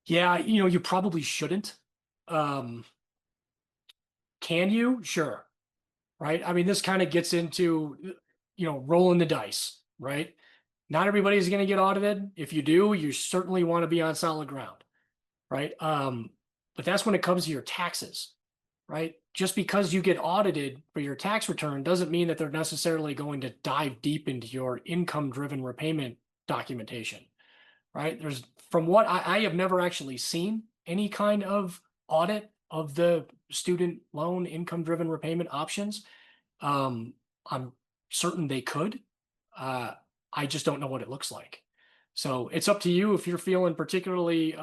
S2: Yeah, you probably shouldn't. Can you? Sure. Right. I mean, this kind of gets into, rolling the dice, right? Not everybody's going to get audited. If you do, you certainly want to be on solid ground, right? But that's when it comes to your taxes, right? Just because you get audited for your tax return doesn't mean that they're necessarily going to dive deep into your income-driven repayment documentation, right? From what I have never actually seen any kind of audit of the student loan income-driven repayment options. I'm certain they could. I just don't know what it looks like. So it's up to you if you're feeling particularly,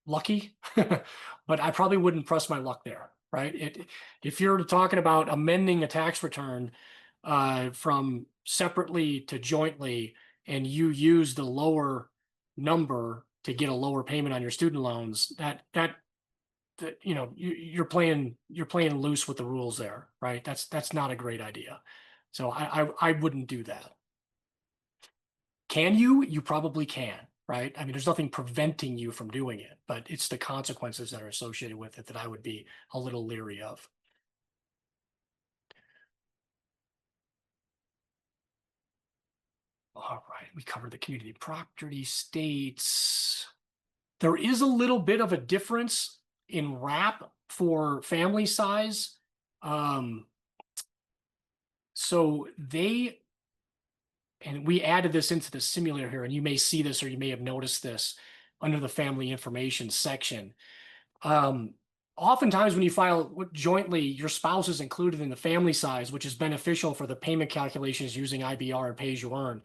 S2: lucky, but I probably wouldn't press my luck there, right? If you're talking about amending a tax return from separately to jointly, and you use the lower number to get a lower payment on your student loans, that that, you're playing loose with the rules there, right? That's not a great idea. So I wouldn't do that. Can you? You probably can, right? I mean, there's nothing preventing you from doing it, but it's the consequences that are associated with it that I would be a little leery of. All right, we covered the community property states. There is a little bit of a difference in RAP for family size. So and we added this into the simulator here, and you may see this or you may have noticed this under the family information section. Oftentimes when you file jointly, your spouse is included in the family size, which is beneficial for the payment calculations using IBR and pay-as-you-earn.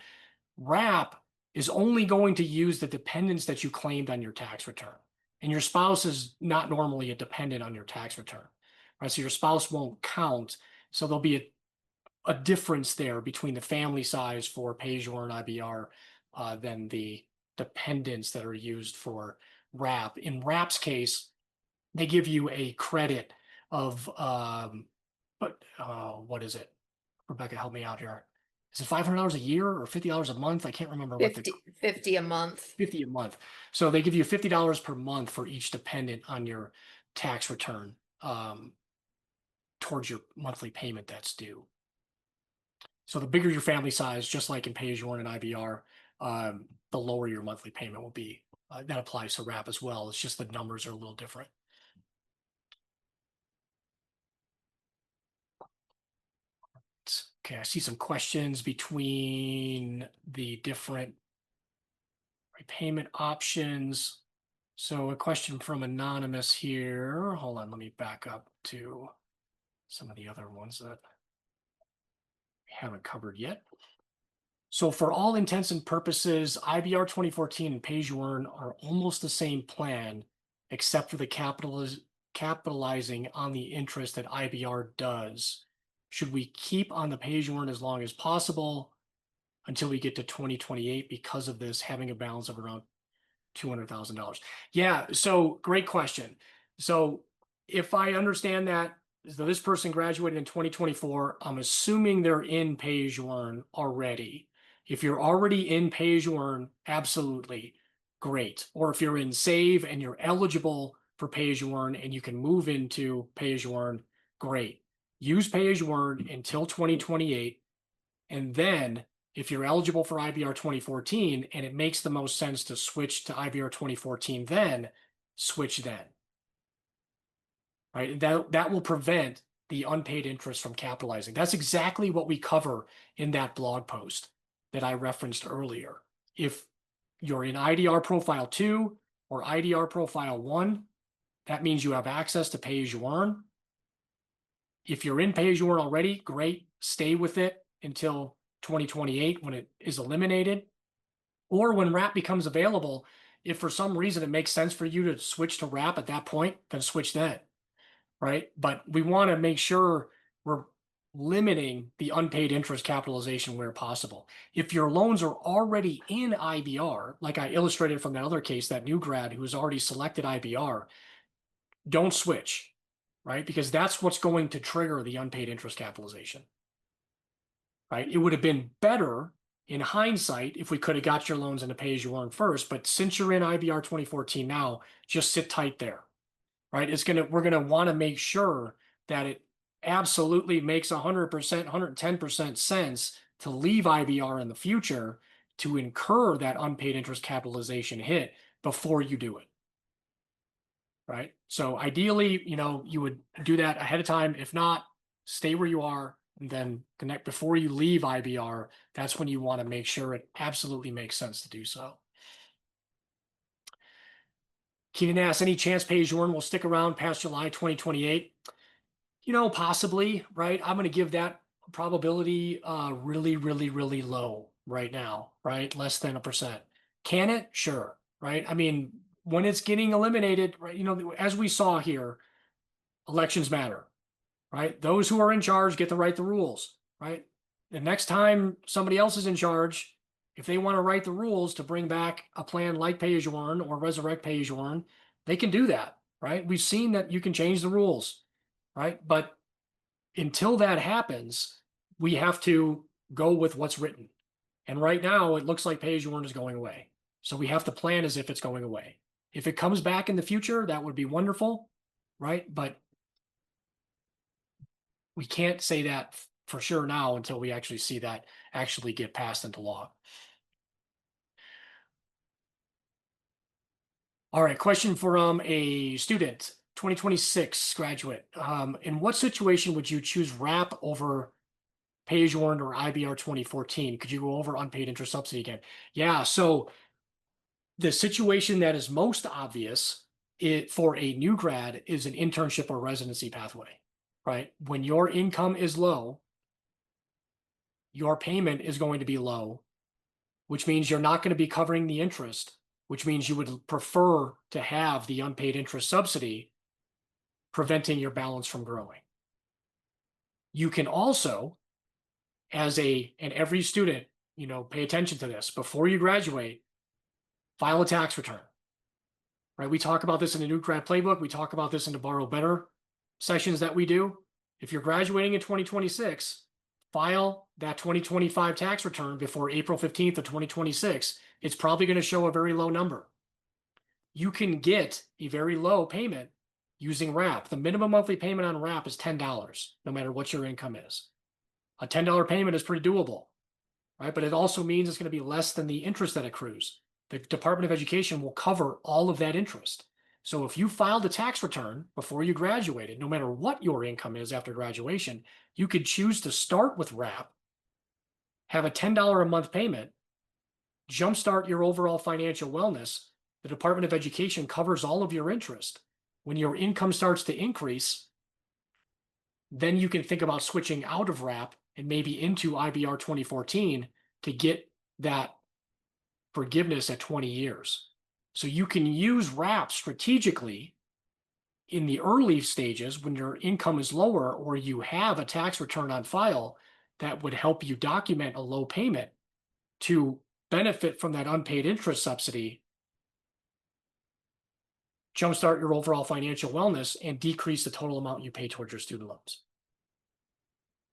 S2: RAP is only going to use the dependents that you claimed on your tax return. And your spouse is not normally a dependent on your tax return, right? So your spouse won't count. So there'll be a difference there between the family size for pay-as-you-earn IBR than the dependents that are used for RAP. In RAP's case, they give you a credit of, what is it? Rebecca, help me out here. Is it $500 a year or $50 a month? I can't remember what the
S1: 50 a month.
S2: 50 a month. So they give you $50 per month for each dependent on your tax return towards your monthly payment that's due. So the bigger your family size, just like in pay-as-you-earn and IBR, the lower your monthly payment will be. That applies to RAP as well. It's just the numbers are a little different. Okay, I see some questions between the different repayment options. So a question from Anonymous here. Hold on, let me back up to some of the other ones that we haven't covered yet. So for all intents and purposes, IBR 2014 and pay-as-you-earn are almost the same plan, except for the capitalizing on the interest that IBR does. Should we keep on the pay-as-you-earn as long as possible until we get to 2028 because of this having a balance of around $200,000? Yeah, so great question. So if I understand that, so this person graduated in 2024, I'm assuming they're in pay-as-you-earn already. If you're already in pay-as-you-earn, absolutely great. Or if you're in save and you're eligible for pay-as-you-earn and you can move into pay-as-you-earn, great. Use pay-as-you-earn until 2028. And then if you're eligible for IBR 2014 and it makes the most sense to switch to IBR 2014, then switch then. Right? That will prevent the unpaid interest from capitalizing. That's exactly what we cover in that blog post that I referenced earlier. If you're in IDR Profile 2 or IDR Profile 1, that means you have access to pay-as-you-earn. If you're in pay-as-you-earn already, great, stay with it until 2028 when it is eliminated. Or when RAP becomes available, if for some reason it makes sense for you to switch to RAP at that point, then switch then, right? But we want to make sure we're limiting the unpaid interest capitalization where possible. If your loans are already in IBR, like I illustrated from that other case, that new grad who has already selected IBR, don't switch, right? Because that's what's going to trigger the unpaid interest capitalization, right? It would have been better in hindsight if we could have got your loans into pay-as-you-earn first, but since you're in IBR 2014 now, just sit tight there, right? We're gonna want to make sure that it absolutely makes 100%, 110% sense to leave IBR in the future to incur that unpaid interest capitalization hit before you do it, right? So ideally, you would do that ahead of time. If not, stay where you are and then connect before you leave IBR. That's when you want to make sure it absolutely makes sense to do so. Keenan asks, any chance pay-as-you-earn will stick around past July 2028? Possibly, right? I'm going to give that probability really, really, really low right now, right? Less than 1%. Can it? Sure, right? I mean, when it's getting eliminated, right? As we saw here, elections matter, right? Those who are in charge get to write the rules, right? The next time somebody else is in charge, if they want to write the rules to bring back a plan like pay-as-you-earn or resurrect pay-as-you-earn, they can do that. right? We've seen that you can change the rules, right? But until that happens, we have to go with what's written. And right now, it looks like pay as you earn is going away. So we have to plan as if it's going away. If it comes back in the future, that would be wonderful, right? But we can't say that for sure now until we actually see that actually get passed into law. All right, question from a student, 2026 graduate. In what situation would you choose RAP over pay as you earned or IBR 2014? Could you go over unpaid interest subsidy again? Yeah, so the situation that is most obvious for a new grad is an internship or residency pathway, right? When your income is low, your payment is going to be low, which means you're not going to be covering the interest, which means you would prefer to have the unpaid interest subsidy preventing your balance from growing. You can also, and every student, pay attention to this before you graduate, file a tax return. Right? We talk about this in the new grad playbook. We talk about this in the Borrow Better sessions that we do. If you're graduating in 2026, file that 2025 tax return before April 15th of 2026. It's probably going to show a very low number. You can get a very low payment using RAP. The minimum monthly payment on RAP is $10, no matter what your income is. A $10 payment is pretty doable, right? But it also means it's going to be less than the interest that accrues. The Department of Education will cover all of that interest. So if you filed a tax return before you graduated, no matter what your income is after graduation, you could choose to start with RAP, have a $10 a month payment, jumpstart your overall financial wellness. The Department of Education covers all of your interest. When your income starts to increase, then you can think about switching out of RAP and maybe into IBR 2014 to get that forgiveness at 20 years. So you can use RAP strategically in the early stages when your income is lower or you have a tax return on file that would help you document a low payment to benefit from that unpaid interest subsidy, jumpstart your overall financial wellness, and decrease the total amount you pay towards your student loans.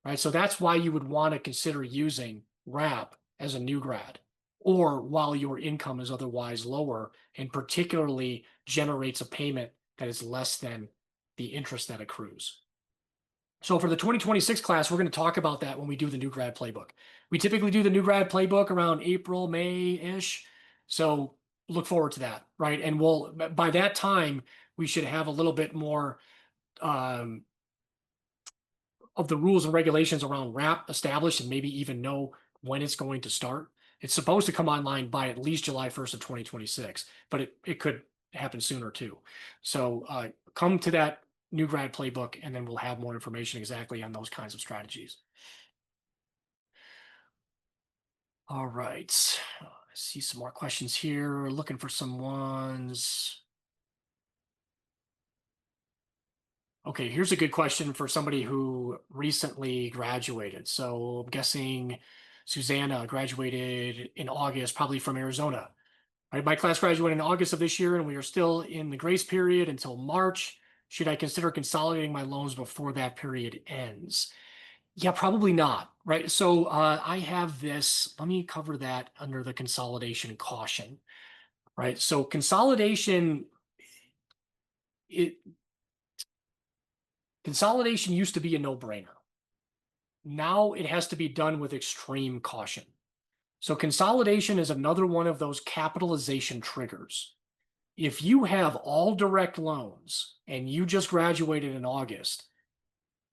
S2: Right? So that's why you would want to consider using RAP as a new grad, or while your income is otherwise lower and particularly generates a payment that is less than the interest that accrues. So for the 2026 class, we're going to talk about that when we do the new grad playbook. We typically do the new grad playbook around April, May-ish. So look forward to that, right? And by that time, we should have a little bit more of the rules and regulations around RAP established and maybe even know when it's going to start. It's supposed to come online by at least July 1st of 2026, but it could happen sooner too. So come to that new grad playbook, and then we'll have more information exactly on those kinds of strategies. All right. I see some more questions here. Looking for some ones. Okay, here's a good question for somebody who recently graduated. So I'm guessing Susanna graduated in August, probably from Arizona. Right, my class graduated in August of this year, and we are still in the grace period until March. Should I consider consolidating my loans before that period ends? Yeah, probably not, right? So I have this, let me cover that under the consolidation caution, right? So consolidation used to be a no-brainer. Now it has to be done with extreme caution. So consolidation is another one of those capitalization triggers. If you have all direct loans and you just graduated in August,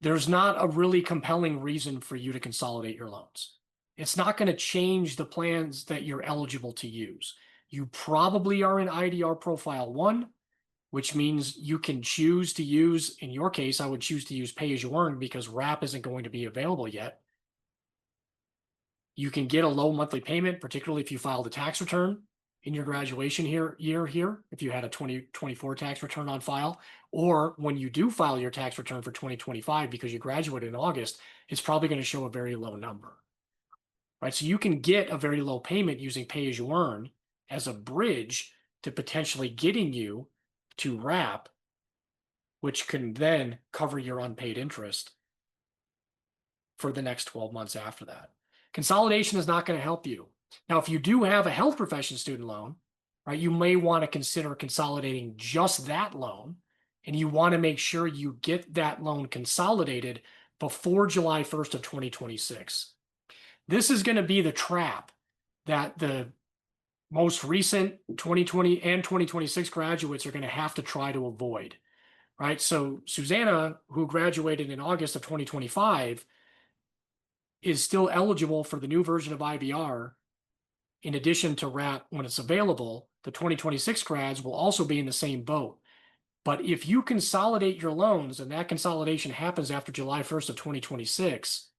S2: there's not a really compelling reason for you to consolidate your loans. It's not going to change the plans that you're eligible to use. You probably are in IDR profile 1, which means you can choose to use, in your case, I would choose to use pay as you earn because RAP isn't going to be available yet. You can get a low monthly payment, particularly if you filed a tax return in your graduation year here, if you had a 2024 tax return on file, or when you do file your tax return for 2025 because you graduated in August, it's probably going to show a very low number. Right? So you can get a very low payment using pay as you earn as a bridge to potentially getting you to RAP which can then cover your unpaid interest for the next 12 months after that. Consolidation is not going to help you. Now, if you do have a health profession student loan, right, you may want to consider consolidating just that loan, and you want to make sure you get that loan consolidated before July 1st of 2026. This is going to be the trap that the most recent 2020 and 2026 graduates are going to have to try to avoid, right? So Susanna, who graduated in August of 2025, is still eligible for the new version of IVR. In addition to RAP when it's available, the 2026 grads will also be in the same boat. But if you consolidate your loans and that consolidation happens after July 1st of 2026,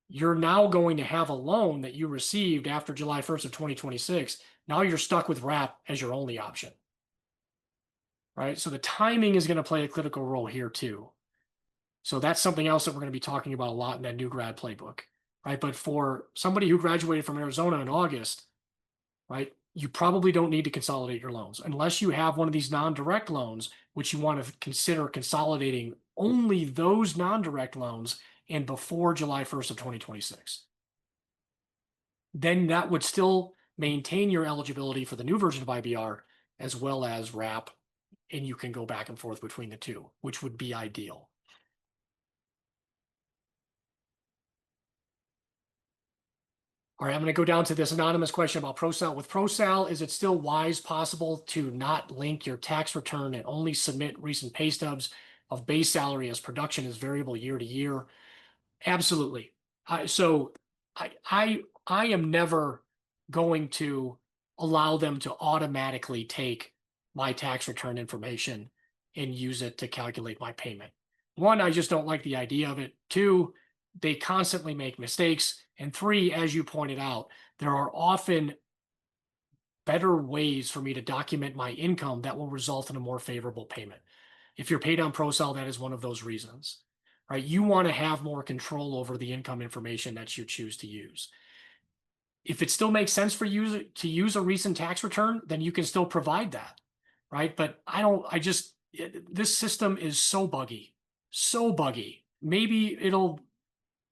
S2: you're now going to have a loan that you received after July 1st of 2026. Now you're stuck with RAP as your only option, right? So the timing is going to play a critical role here too. So that's something else that we're going to be talking about a lot in that new grad playbook, right? But for somebody who graduated from Arizona in August, right, you probably don't need to consolidate your loans unless you have one of these non-direct loans, which you want to consider consolidating only those non-direct loans and before July 1st of 2026. Then that would still maintain your eligibility for the new version of IBR as well as RAP, and you can go back and forth between the two, which would be ideal. All right, I'm going to go down to this anonymous question about ProSal. With ProSal, is it still possible to not link your tax return and only submit recent pay stubs of base salary as production is variable year to year? Absolutely. So I am never going to allow them to automatically take my tax return information and use it to calculate my payment. One, I just don't like the idea of it. Two, they constantly make mistakes. And three, as you pointed out, there are often better ways for me to document my income that will result in a more favorable payment. If you're paid on ProSal, that is one of those reasons, right? You want to have more control over the income information that you choose to use. If it still makes sense for you to use a recent tax return, then you can still provide that, right? But this system is so buggy, so buggy. Maybe it'll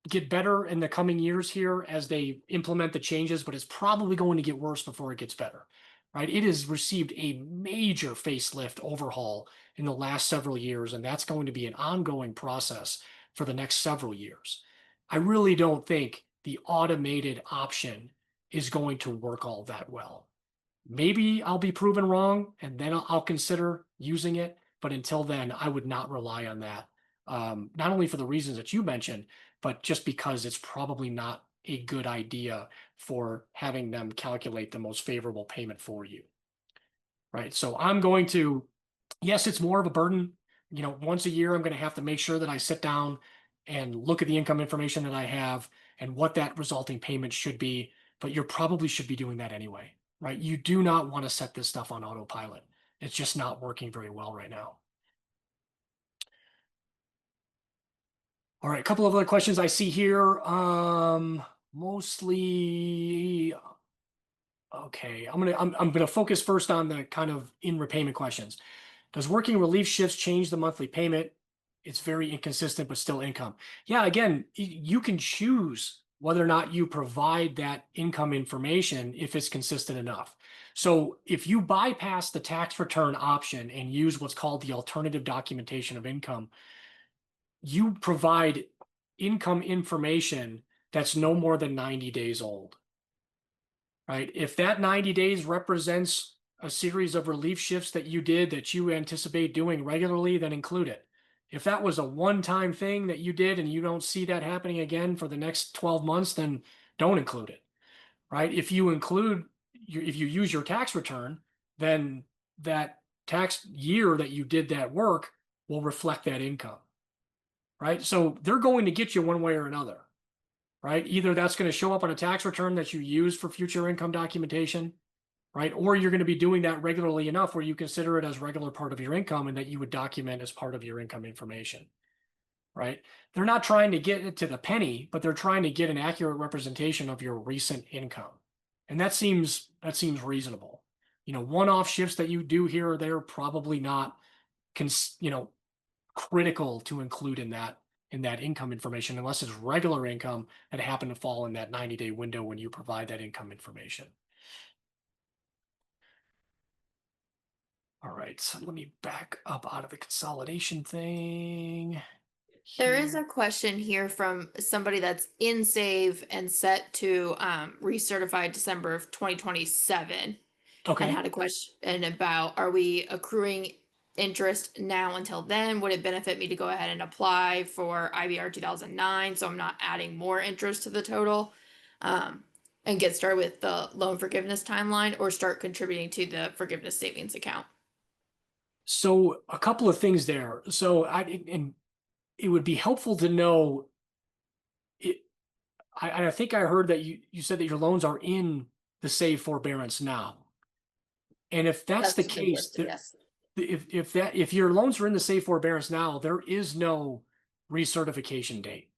S2: get better in the coming years here as they implement the changes, but it's probably going to get worse before it gets better, right? It has received a major facelift overhaul in the last several years, and that's going to be an ongoing process for the next several years. I really don't think the automated option is going to work all that well. Maybe I'll be proven wrong, and then I'll consider using it. But until then, I would not rely on that. Not only for the reasons that you mentioned, but just because it's probably not a good idea for having them calculate the most favorable payment for you. Right. So I'm going to, yes, it's more of a burden. Once a year, I'm going to have to make sure that I sit down and look at the income information that I have and what that resulting payment should be. But you probably should be doing that anyway, right? You do not want to set this stuff on autopilot. It's just not working very well right now. All right, a couple of other questions I see here. Mostly okay. I'm gonna focus first on the kind of in repayment questions. Does working relief shifts change the monthly payment? It's very inconsistent, but still income. Yeah, again, you can choose whether or not you provide that income information if it's consistent enough. So if you bypass the tax return option and use what's called the alternative documentation of income, you provide income information that's no more than 90 days old, right? If that 90 days represents a series of relief shifts that you did that you anticipate doing regularly, then include it. If that was a one-time thing that you did and you don't see that happening again for the next 12 months, then don't include it, right? If you use your tax return, then that tax year that you did that work will reflect that income, right? So they're going to get you one way or another, right? Either that's going to show up on a tax return that you use for future income documentation, right? Or you're going to be doing that regularly enough where you consider it as regular part of your income and that you would document as part of your income information, right? They're not trying to get it to the penny, but they're trying to get an accurate representation of your recent income. And that seems reasonable. One-off shifts that you do here or there, probably not, critical to include in that income information, unless it's regular income that happened to fall in that 90-day window when you provide that income information. All right, so let me back up out of the consolidation thing
S1: There is
S2: here.
S1: a question here from somebody that's in save and set to recertify December of 2027 and
S2: Okay.
S1: had a question about, are we accruing interest now until then? Would it benefit me to go ahead and apply for IBR 2009 so I'm not adding more interest to the total? Um, and get started with the loan forgiveness timeline or start contributing to the forgiveness savings account?
S2: So a couple of things there. So and it would be helpful to know it. I think I heard that you said that your loans are in the save forbearance now. And if that's the
S1: That's been
S2: case,
S1: listed, yes.
S2: if your loans are in the save forbearance now, there is no recertification date,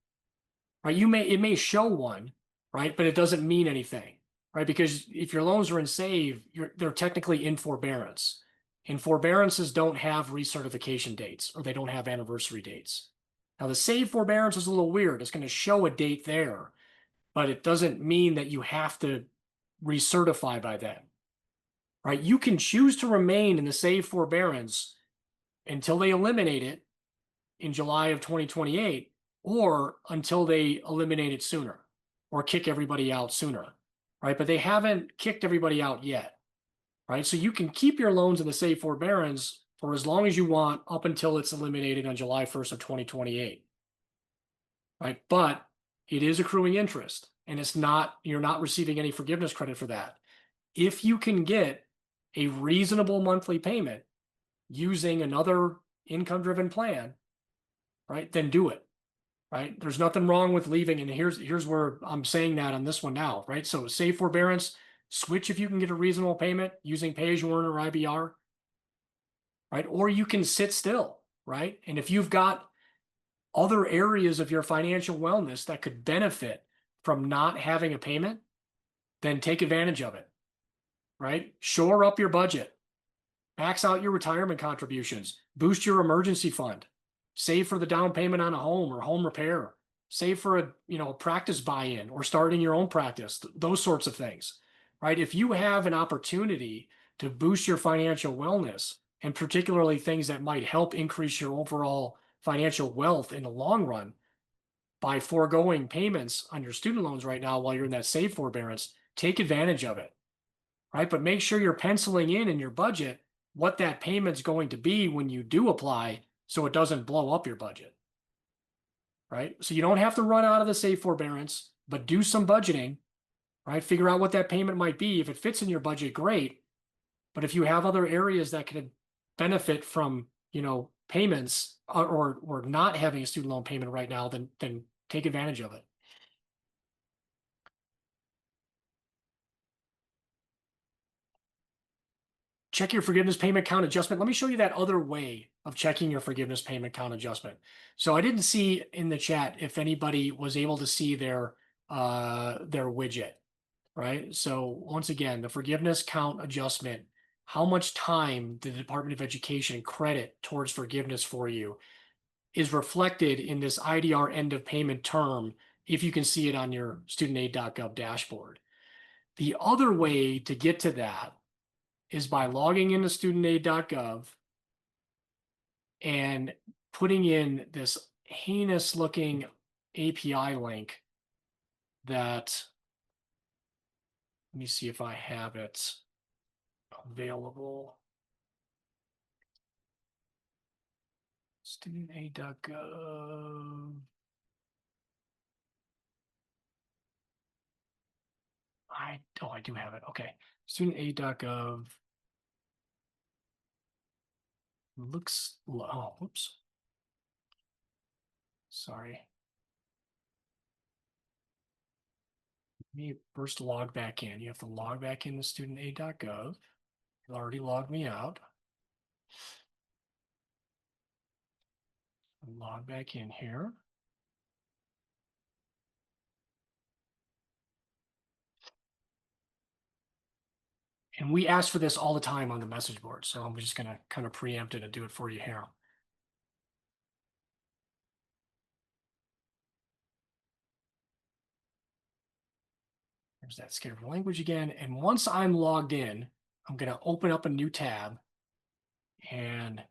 S2: right? It may show one, right, but it doesn't mean anything, right? Because if your loans are in save, they're technically in forbearance, and forbearances don't have recertification dates, or they don't have anniversary dates. Now the save forbearance is a little weird. It's going to show a date there, but it doesn't mean that you have to recertify by then, right? You can choose to remain in the save forbearance until they eliminate it in July of 2028, or until they eliminate it sooner or kick everybody out sooner, right? But they haven't kicked everybody out yet, right? So you can keep your loans in the save forbearance for as long as you want up until it's eliminated on July 1st of 2028, right? But it is accruing interest, and you're not receiving any forgiveness credit for that. If you can get a reasonable monthly payment using another income driven plan, right, then do it, right? There's nothing wrong with leaving. And here's where I'm saying that on this one now, right? So save forbearance, switch if you can get a reasonable payment using pay as you earn or IBR, right? Or you can sit still, right? And if you've got other areas of your financial wellness that could benefit from not having a payment, then take advantage of it, right? Shore up your budget, max out your retirement contributions, boost your emergency fund, save for the down payment on a home or home repair, save for a practice buy-in or starting your own practice, those sorts of things, right? If you have an opportunity to boost your financial wellness, and particularly things that might help increase your overall financial wealth in the long run by foregoing payments on your student loans right now while you're in that save forbearance, take advantage of it, right? But make sure you're penciling in your budget what that payment's going to be when you do apply so it doesn't blow up your budget, right? So you don't have to run out of the safe forbearance, but do some budgeting, right? Figure out what that payment might be. If it fits in your budget, great. But if you have other areas that could benefit from, payments or not having a student loan payment right now, then take advantage of it. Check your forgiveness payment count adjustment. Let me show you that other way of checking your forgiveness payment count adjustment. So I didn't see in the chat if anybody was able to see their widget, right? So once again, the forgiveness count adjustment, how much time the Department of Education credit towards forgiveness for you is reflected in this IDR end of payment term, if you can see it on your studentaid.gov dashboard. The other way to get to that is by logging into studentaid.gov and putting in this heinous looking API link that, let me see if I have it available. Studentaid.gov. I do have it. Okay. Studentaid.gov. Looks, oh, whoops. Sorry. Let me first log back in. You have to log back into studentaid.gov. You already logged me out. Log back in here. And we ask for this all the time on the message board. So I'm just going to kind of preempt it and do it for you here. There's that scared language again. And once I'm logged in, I'm going to open up a new tab and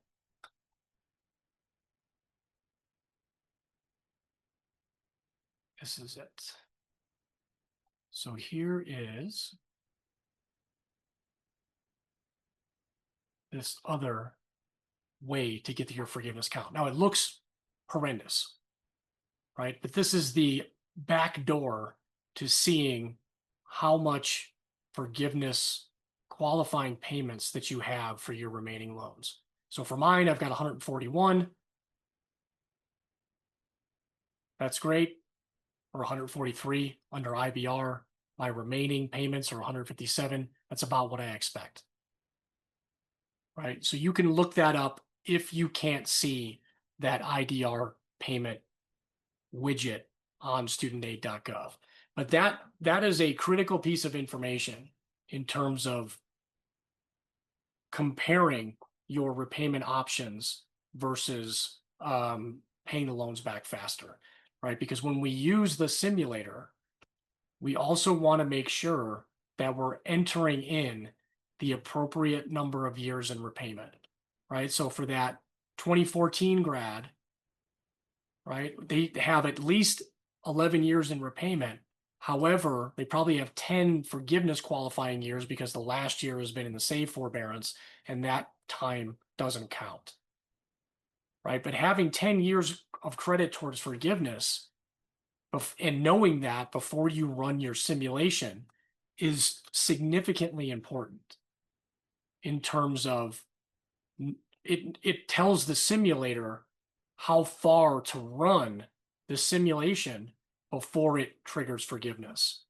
S2: this is it. So here is this other way to get to your forgiveness count. Now it looks horrendous, right? But this is the back door to seeing how much forgiveness qualifying payments that you have for your remaining loans. So for mine, I've got 141. That's great. Or 143 under IBR. My remaining payments are 157. That's about what I expect. Right? So you can look that up if you can't see that IDR payment widget on studentaid.gov. But that is a critical piece of information in terms of comparing your repayment options versus paying the loans back faster, right? Because when we use the simulator, we also want to make sure that we're entering in the appropriate number of years in repayment, right? So for that 2014 grad, right, they have at least 11 years in repayment. However, they probably have 10 forgiveness qualifying years because the last year has been in the save forbearance and that time doesn't count, right? But having 10 years of credit towards forgiveness and knowing that before you run your simulation is significantly important in terms of it tells the simulator how far to run the simulation before it triggers forgiveness,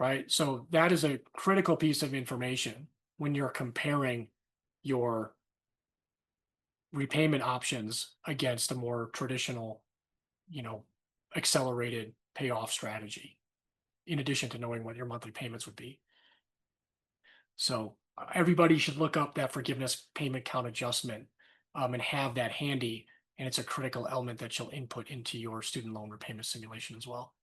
S2: right? So that is a critical piece of information when you're comparing your repayment options against a more traditional, accelerated payoff strategy, in addition to knowing what your monthly payments would be. So everybody should look up that forgiveness payment count adjustment and have that handy. And it's a critical element that you'll input into your student loan repayment simulation as well.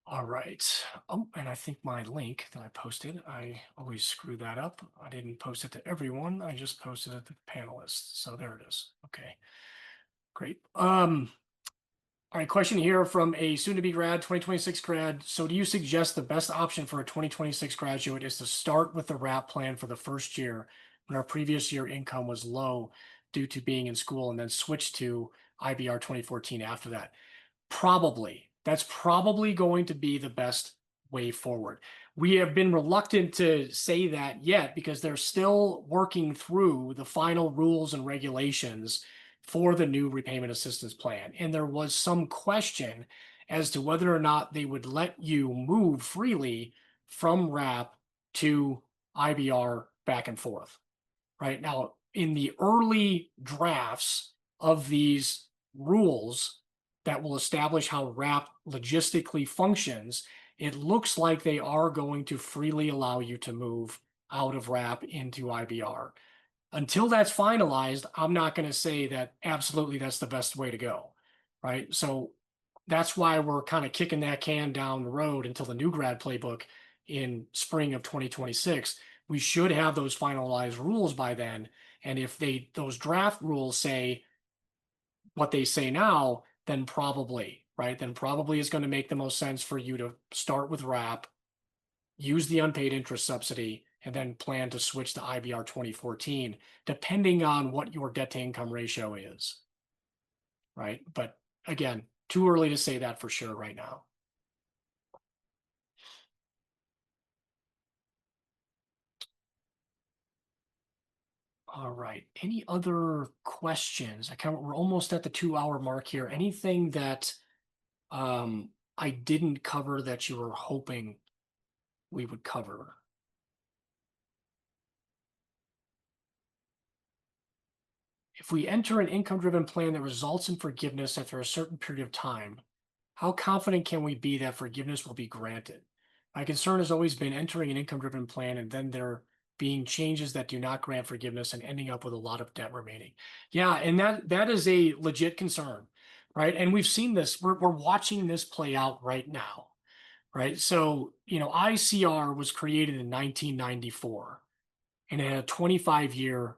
S2: All right. Oh, and I think my link that I posted, I always screw that up. I didn't post it to everyone. I just posted it to the panelists. So there it is. Okay, great. All right, question here from a soon-to-be grad, 2026 grad. So do you suggest the best option for a 2026 graduate is to start with the RAP plan for the first year when our previous year income was low due to being in school and then switch to IBR 2014 after that? Probably. That's probably going to be the best way forward. We have been reluctant to say that yet because they're still working through the final rules and regulations for the new repayment assistance plan. And there was some question as to whether or not they would let you move freely from RAP to IBR back and forth. Right now, in the early drafts of these rules that will establish how RAP logistically functions, it looks like they are going to freely allow you to move out of RAP into IBR. Until that's finalized, I'm not going to say that absolutely that's the best way to go, right? So that's why we're kind of kicking that can down the road until the new grad playbook in spring of 2026. We should have those finalized rules by then. And if those draft rules say what they say now, then probably, right? Then probably is going to make the most sense for you to start with RAP, use the unpaid interest subsidy, and then plan to switch to IBR 2014, depending on what your debt to income ratio is, right? But again, too early to say that for sure right now. All right. Any other questions? We're almost at the 2-hour mark here. Anything that I didn't cover that you were hoping we would cover? If we enter an income-driven plan that results in forgiveness after a certain period of time, how confident can we be that forgiveness will be granted? My concern has always been entering an income-driven plan and then there being changes that do not grant forgiveness and ending up with a lot of debt remaining. Yeah, and that is a legit concern, right? And we've seen this, we're watching this play out right now, right? So, ICR was created in 1994 and it had a 25-year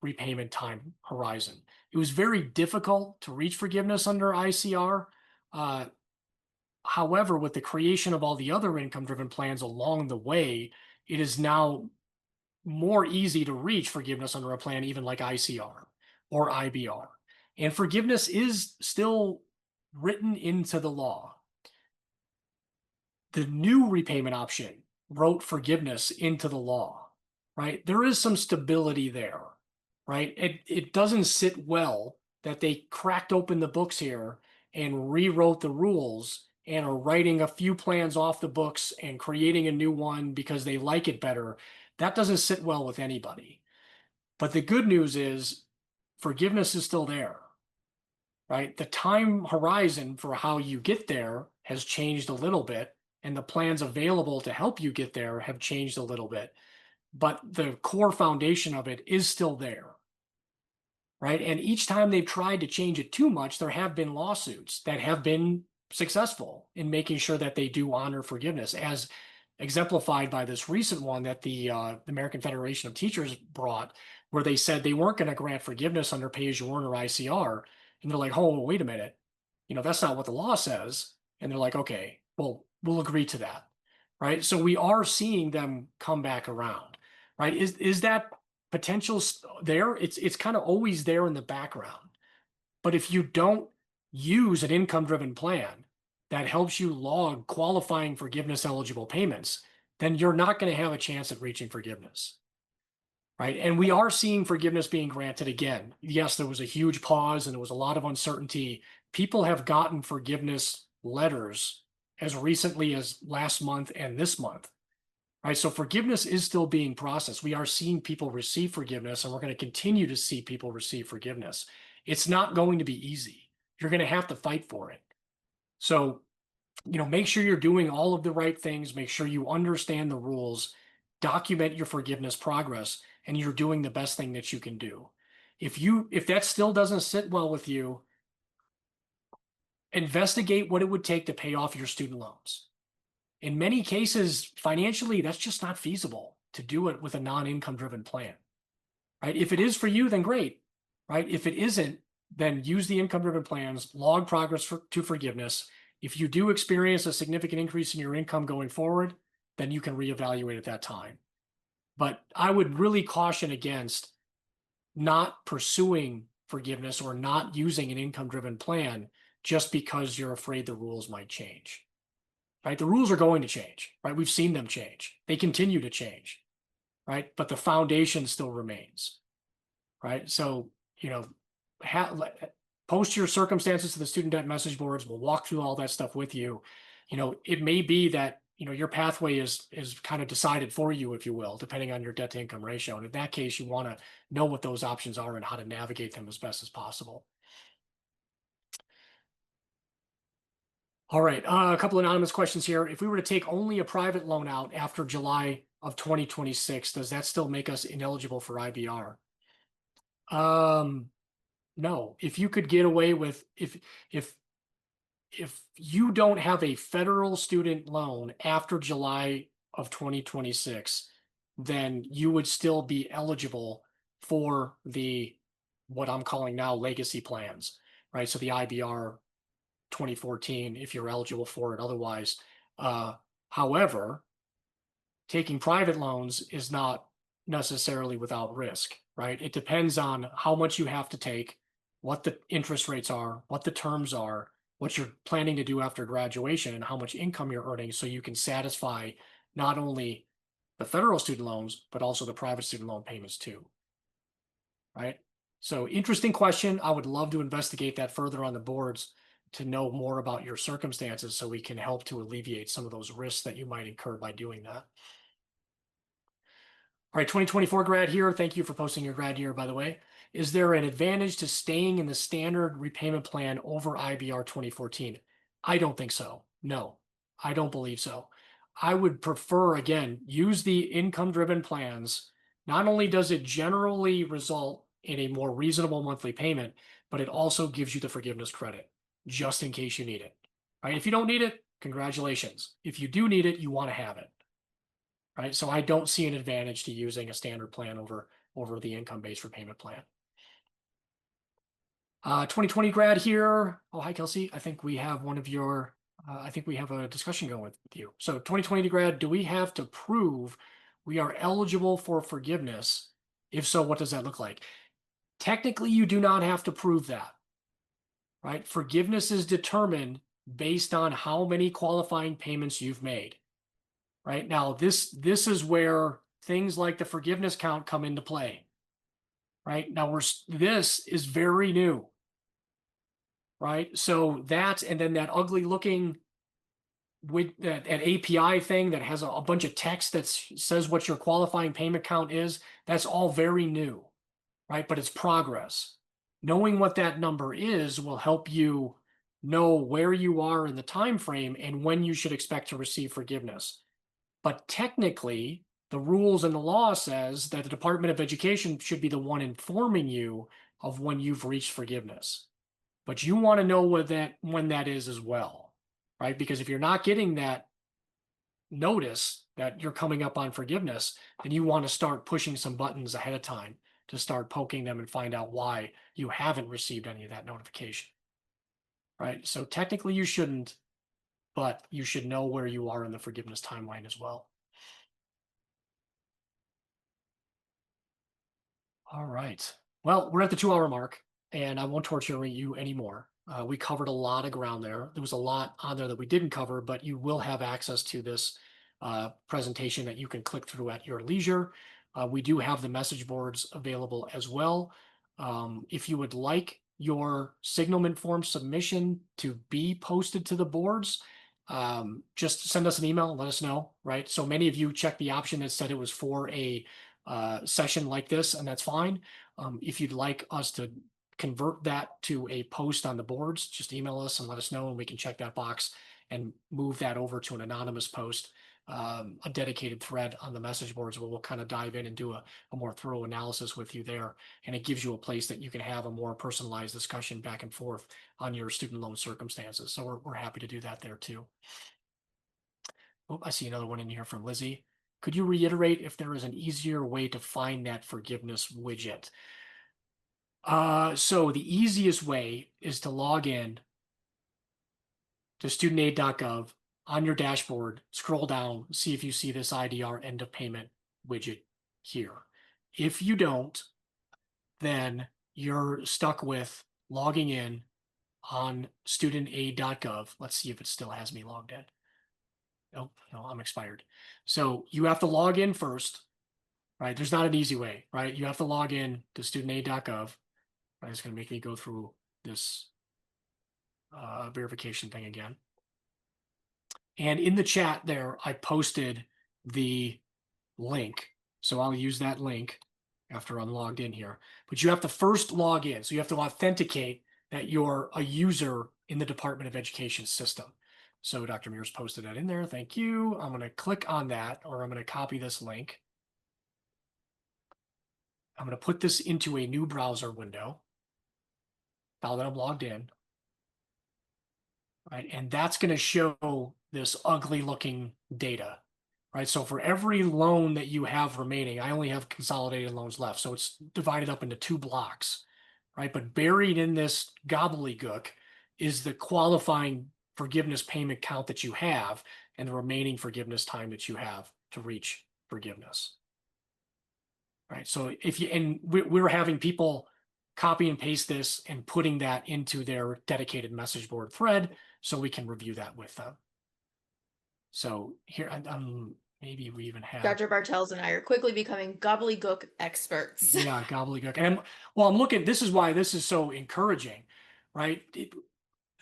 S2: repayment time horizon. It was very difficult to reach forgiveness under ICR. Uh, However, with the creation of all the other income-driven plans along the way, it is now more easy to reach forgiveness under a plan, even like ICR or IBR. And forgiveness is still written into the law. The new repayment option wrote forgiveness into the law, right? There is some stability there, right? It doesn't sit well that they cracked open the books here and rewrote the rules and are writing a few plans off the books and creating a new one because they like it better. That doesn't sit well with anybody. But the good news is forgiveness is still there, right? The time horizon for how you get there has changed a little bit, and the plans available to help you get there have changed a little bit. But the core foundation of it is still there, right? And each time they've tried to change it too much, there have been lawsuits that have been successful in making sure that they do honor forgiveness, as exemplified by this recent one that the American Federation of Teachers brought, where they said they weren't going to grant forgiveness under pay-as-you-earn or ICR. And they're like, oh, wait a minute. That's not what the law says. And they're like, okay, well, we'll agree to that. Right. So we are seeing them come back around. Right. Is that potential there? It's kind of always there in the background. But if you don't use an income-driven plan that helps you log qualifying forgiveness eligible payments, then you're not going to have a chance at reaching forgiveness. Right. And we are seeing forgiveness being granted again. Yes, there was a huge pause and there was a lot of uncertainty. People have gotten forgiveness letters as recently as last month and this month. Right. So forgiveness is still being processed. We are seeing people receive forgiveness, and we're going to continue to see people receive forgiveness. It's not going to be easy. You're going to have to fight for it. So, make sure you're doing all of the right things. Make sure you understand the rules, document your forgiveness progress, and you're doing the best thing that you can do. If that still doesn't sit well with you, investigate what it would take to pay off your student loans. In many cases, financially, that's just not feasible to do it with a non-income driven plan, right? If it is for you, then great, right? If it isn't, then use the income driven plans, log progress to forgiveness. If you do experience a significant increase in your income going forward, then you can reevaluate at that time. But I would really caution against not pursuing forgiveness or not using an income driven plan just because you're afraid the rules might change. Right? The rules are going to change, right? We've seen them change. They continue to change, right? But the foundation still remains, right? So, post your circumstances to the student debt message boards. We'll walk through all that stuff with you. It may be that, your pathway is kind of decided for you, if you will, depending on your debt to income ratio. And in that case, you want to know what those options are and how to navigate them as best as possible. All right, a couple of anonymous questions here. If we were to take only a private loan out after July of 2026, does that still make us ineligible for IBR? No. If you could get away with if you don't have a federal student loan after July of 2026, then you would still be eligible for what I'm calling now legacy plans, right? So the IBR 2014 if you're eligible for it otherwise. However, taking private loans is not necessarily without risk, right? It depends on how much you have to take, what the interest rates are, what the terms are, what you're planning to do after graduation, and how much income you're earning so you can satisfy not only the federal student loans, but also the private student loan payments too, right? So interesting question. I would love to investigate that further on the boards to know more about your circumstances so we can help to alleviate some of those risks that you might incur by doing that. All right, 2024 grad here. Thank you for posting your grad year, by the way. Is there an advantage to staying in the standard repayment plan over IBR 2014? I don't think so. No, I don't believe so. I would prefer, again, use the income-driven plans. Not only does it generally result in a more reasonable monthly payment, but it also gives you the forgiveness credit just in case you need it. Right? If you don't need it, congratulations. If you do need it, you want to have it. Right? So I don't see an advantage to using a standard plan over the income-based repayment plan. 2020 grad here. Oh, hi, Kelsey. I think we have I think we have a discussion going with you. So 2020 grad, do we have to prove we are eligible for forgiveness? If so, what does that look like? Technically, you do not have to prove that, right? Forgiveness is determined based on how many qualifying payments you've made, right? Now, this is where things like the forgiveness count come into play, right? Now, this is very new, right? So that, and then that ugly looking with that API thing that has a bunch of text that says what your qualifying payment count is, that's all very new, right? But it's progress. Knowing what that number is will help you know where you are in the time frame and when you should expect to receive forgiveness. But technically, the rules and the law says that the Department of Education should be the one informing you of when you've reached forgiveness. But you want to know when that is as well, right? Because if you're not getting that notice that you're coming up on forgiveness, then you want to start pushing some buttons ahead of time to start poking them and find out why you haven't received any of that notification, right? So technically you shouldn't, but you should know where you are in the forgiveness timeline as well. All right. Well, we're at the 2-hour mark, and I won't torture you anymore. We covered a lot of ground there. There was a lot on there that we didn't cover, but you will have access to this presentation that you can click through at your leisure. We do have the message boards available as well. If you would like your signalment form submission to be posted to the boards, just send us an email and let us know, right? So many of you checked the option that said it was for a session like this, and that's fine. If you'd like us to convert that to a post on the boards, just email us and let us know, and we can check that box and move that over to an anonymous post, a dedicated thread on the message boards where we'll kind of dive in and do a more thorough analysis with you there. And it gives you a place that you can have a more personalized discussion back and forth on your student loan circumstances. So we're happy to do that there too. Oh, I see another one in here from Lizzie. Could you reiterate if there is an easier way to find that forgiveness widget? So the easiest way is to log in to studentaid.gov on your dashboard, scroll down, see if you see this IDR end of payment widget here. If you don't, then you're stuck with logging in on studentaid.gov. Let's see if it still has me logged in. Oh, no, I'm expired. So you have to log in first, right? There's not an easy way, right? You have to log in to studentaid.gov. Right? It's going to make me go through this verification thing again. And in the chat there, I posted the link. So I'll use that link after I'm logged in here. But you have to first log in. So you have to authenticate that you're a user in the Department of Education system. So Dr. Mears posted that in there. Thank you. I'm going to click on that, or I'm going to copy this link. I'm going to put this into a new browser window now that I'm logged in. Right, and that's going to show this ugly looking data, right? So for every loan that you have remaining, I only have consolidated loans left. So it's divided up into 2 blocks, right? But buried in this gobbledygook is the qualifying forgiveness payment count that you have and the remaining forgiveness time that you have to reach forgiveness. Right. So if you, and we're having people copy and paste this and putting that into their dedicated message board thread so we can review that with them. So here, maybe we even have
S1: Dr. Bartels and I are quickly becoming gobbledygook experts.
S2: Yeah, gobbledygook. And I'm looking, this is why this is so encouraging, right?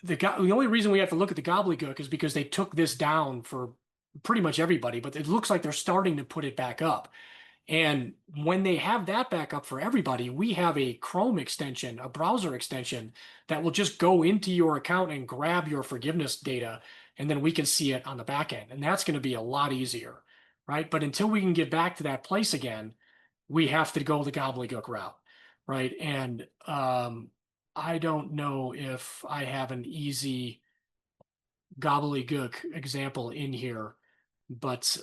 S2: The only reason we have to look at the gobbledygook is because they took this down for pretty much everybody, but it looks like they're starting to put it back up. And when they have that back up for everybody, we have a Chrome extension, a browser extension that will just go into your account and grab your forgiveness data and then we can see it on the back end. And that's going to be a lot easier, right? But until we can get back to that place again, we have to go the gobbledygook route, right? And I don't know if I have an easy gobbledygook example in here, but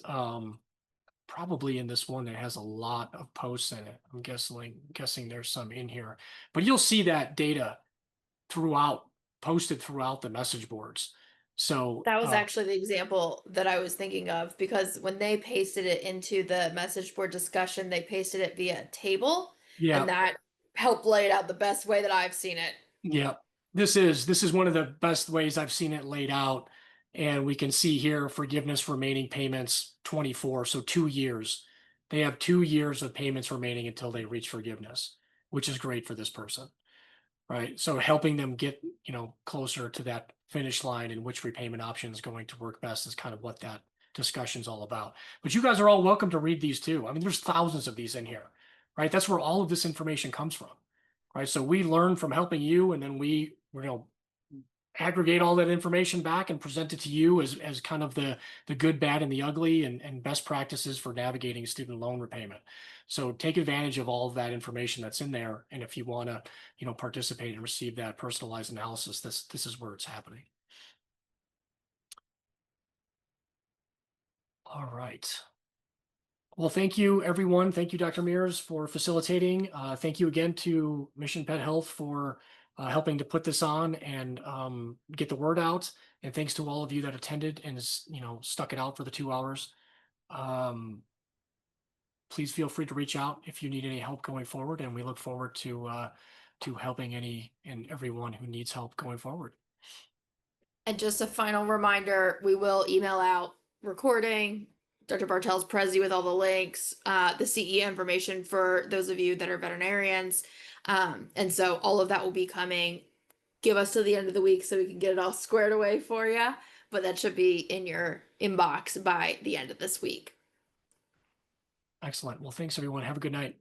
S2: probably in this one that has a lot of posts in it. I'm guessing there's some in here, but you'll see that data throughout, posted throughout the message boards. So
S1: That was actually the example that I was thinking of because when they pasted it into the message board discussion, they pasted it via table, and
S2: yeah,
S1: that helped lay it out the best way that I've seen it.
S2: yeah, this is one of the best ways I've seen it laid out. And we can see here forgiveness remaining payments 24, so 2 years. They have 2 years of payments remaining until they reach forgiveness, which is great for this person, right? So helping them get, closer to that finish line and which repayment option is going to work best is kind of what that discussion is all about. But you guys are all welcome to read these too. I mean, there's thousands of these in here, right? That's where all of this information comes from, right? So we learn from helping you, and then we, aggregate all that information back and present it to you as kind of the good, bad, and the ugly, and best practices for navigating student loan repayment. So take advantage of all of that information that's in there. And if you want to, participate and receive that personalized analysis, this is where it's happening. All right. Well, thank you, everyone. Thank you, Dr. Mears, for facilitating. Thank you again to Mission Pet Health for helping to put this on and get the word out. And thanks to all of you that attended and stuck it out for the 2 hours. Please feel free to reach out if you need any help going forward, and we look forward to helping any and everyone who needs help going forward.
S1: And just a final reminder, we will email out recording, Dr. Bartel's Prezi with all the links, the CE information for those of you that are veterinarians. And so all of that will be coming. Give us to the end of the week so we can get it all squared away for you. But that should be in your inbox by the end of this week.
S2: Excellent. Well, thanks, everyone. Have a good night.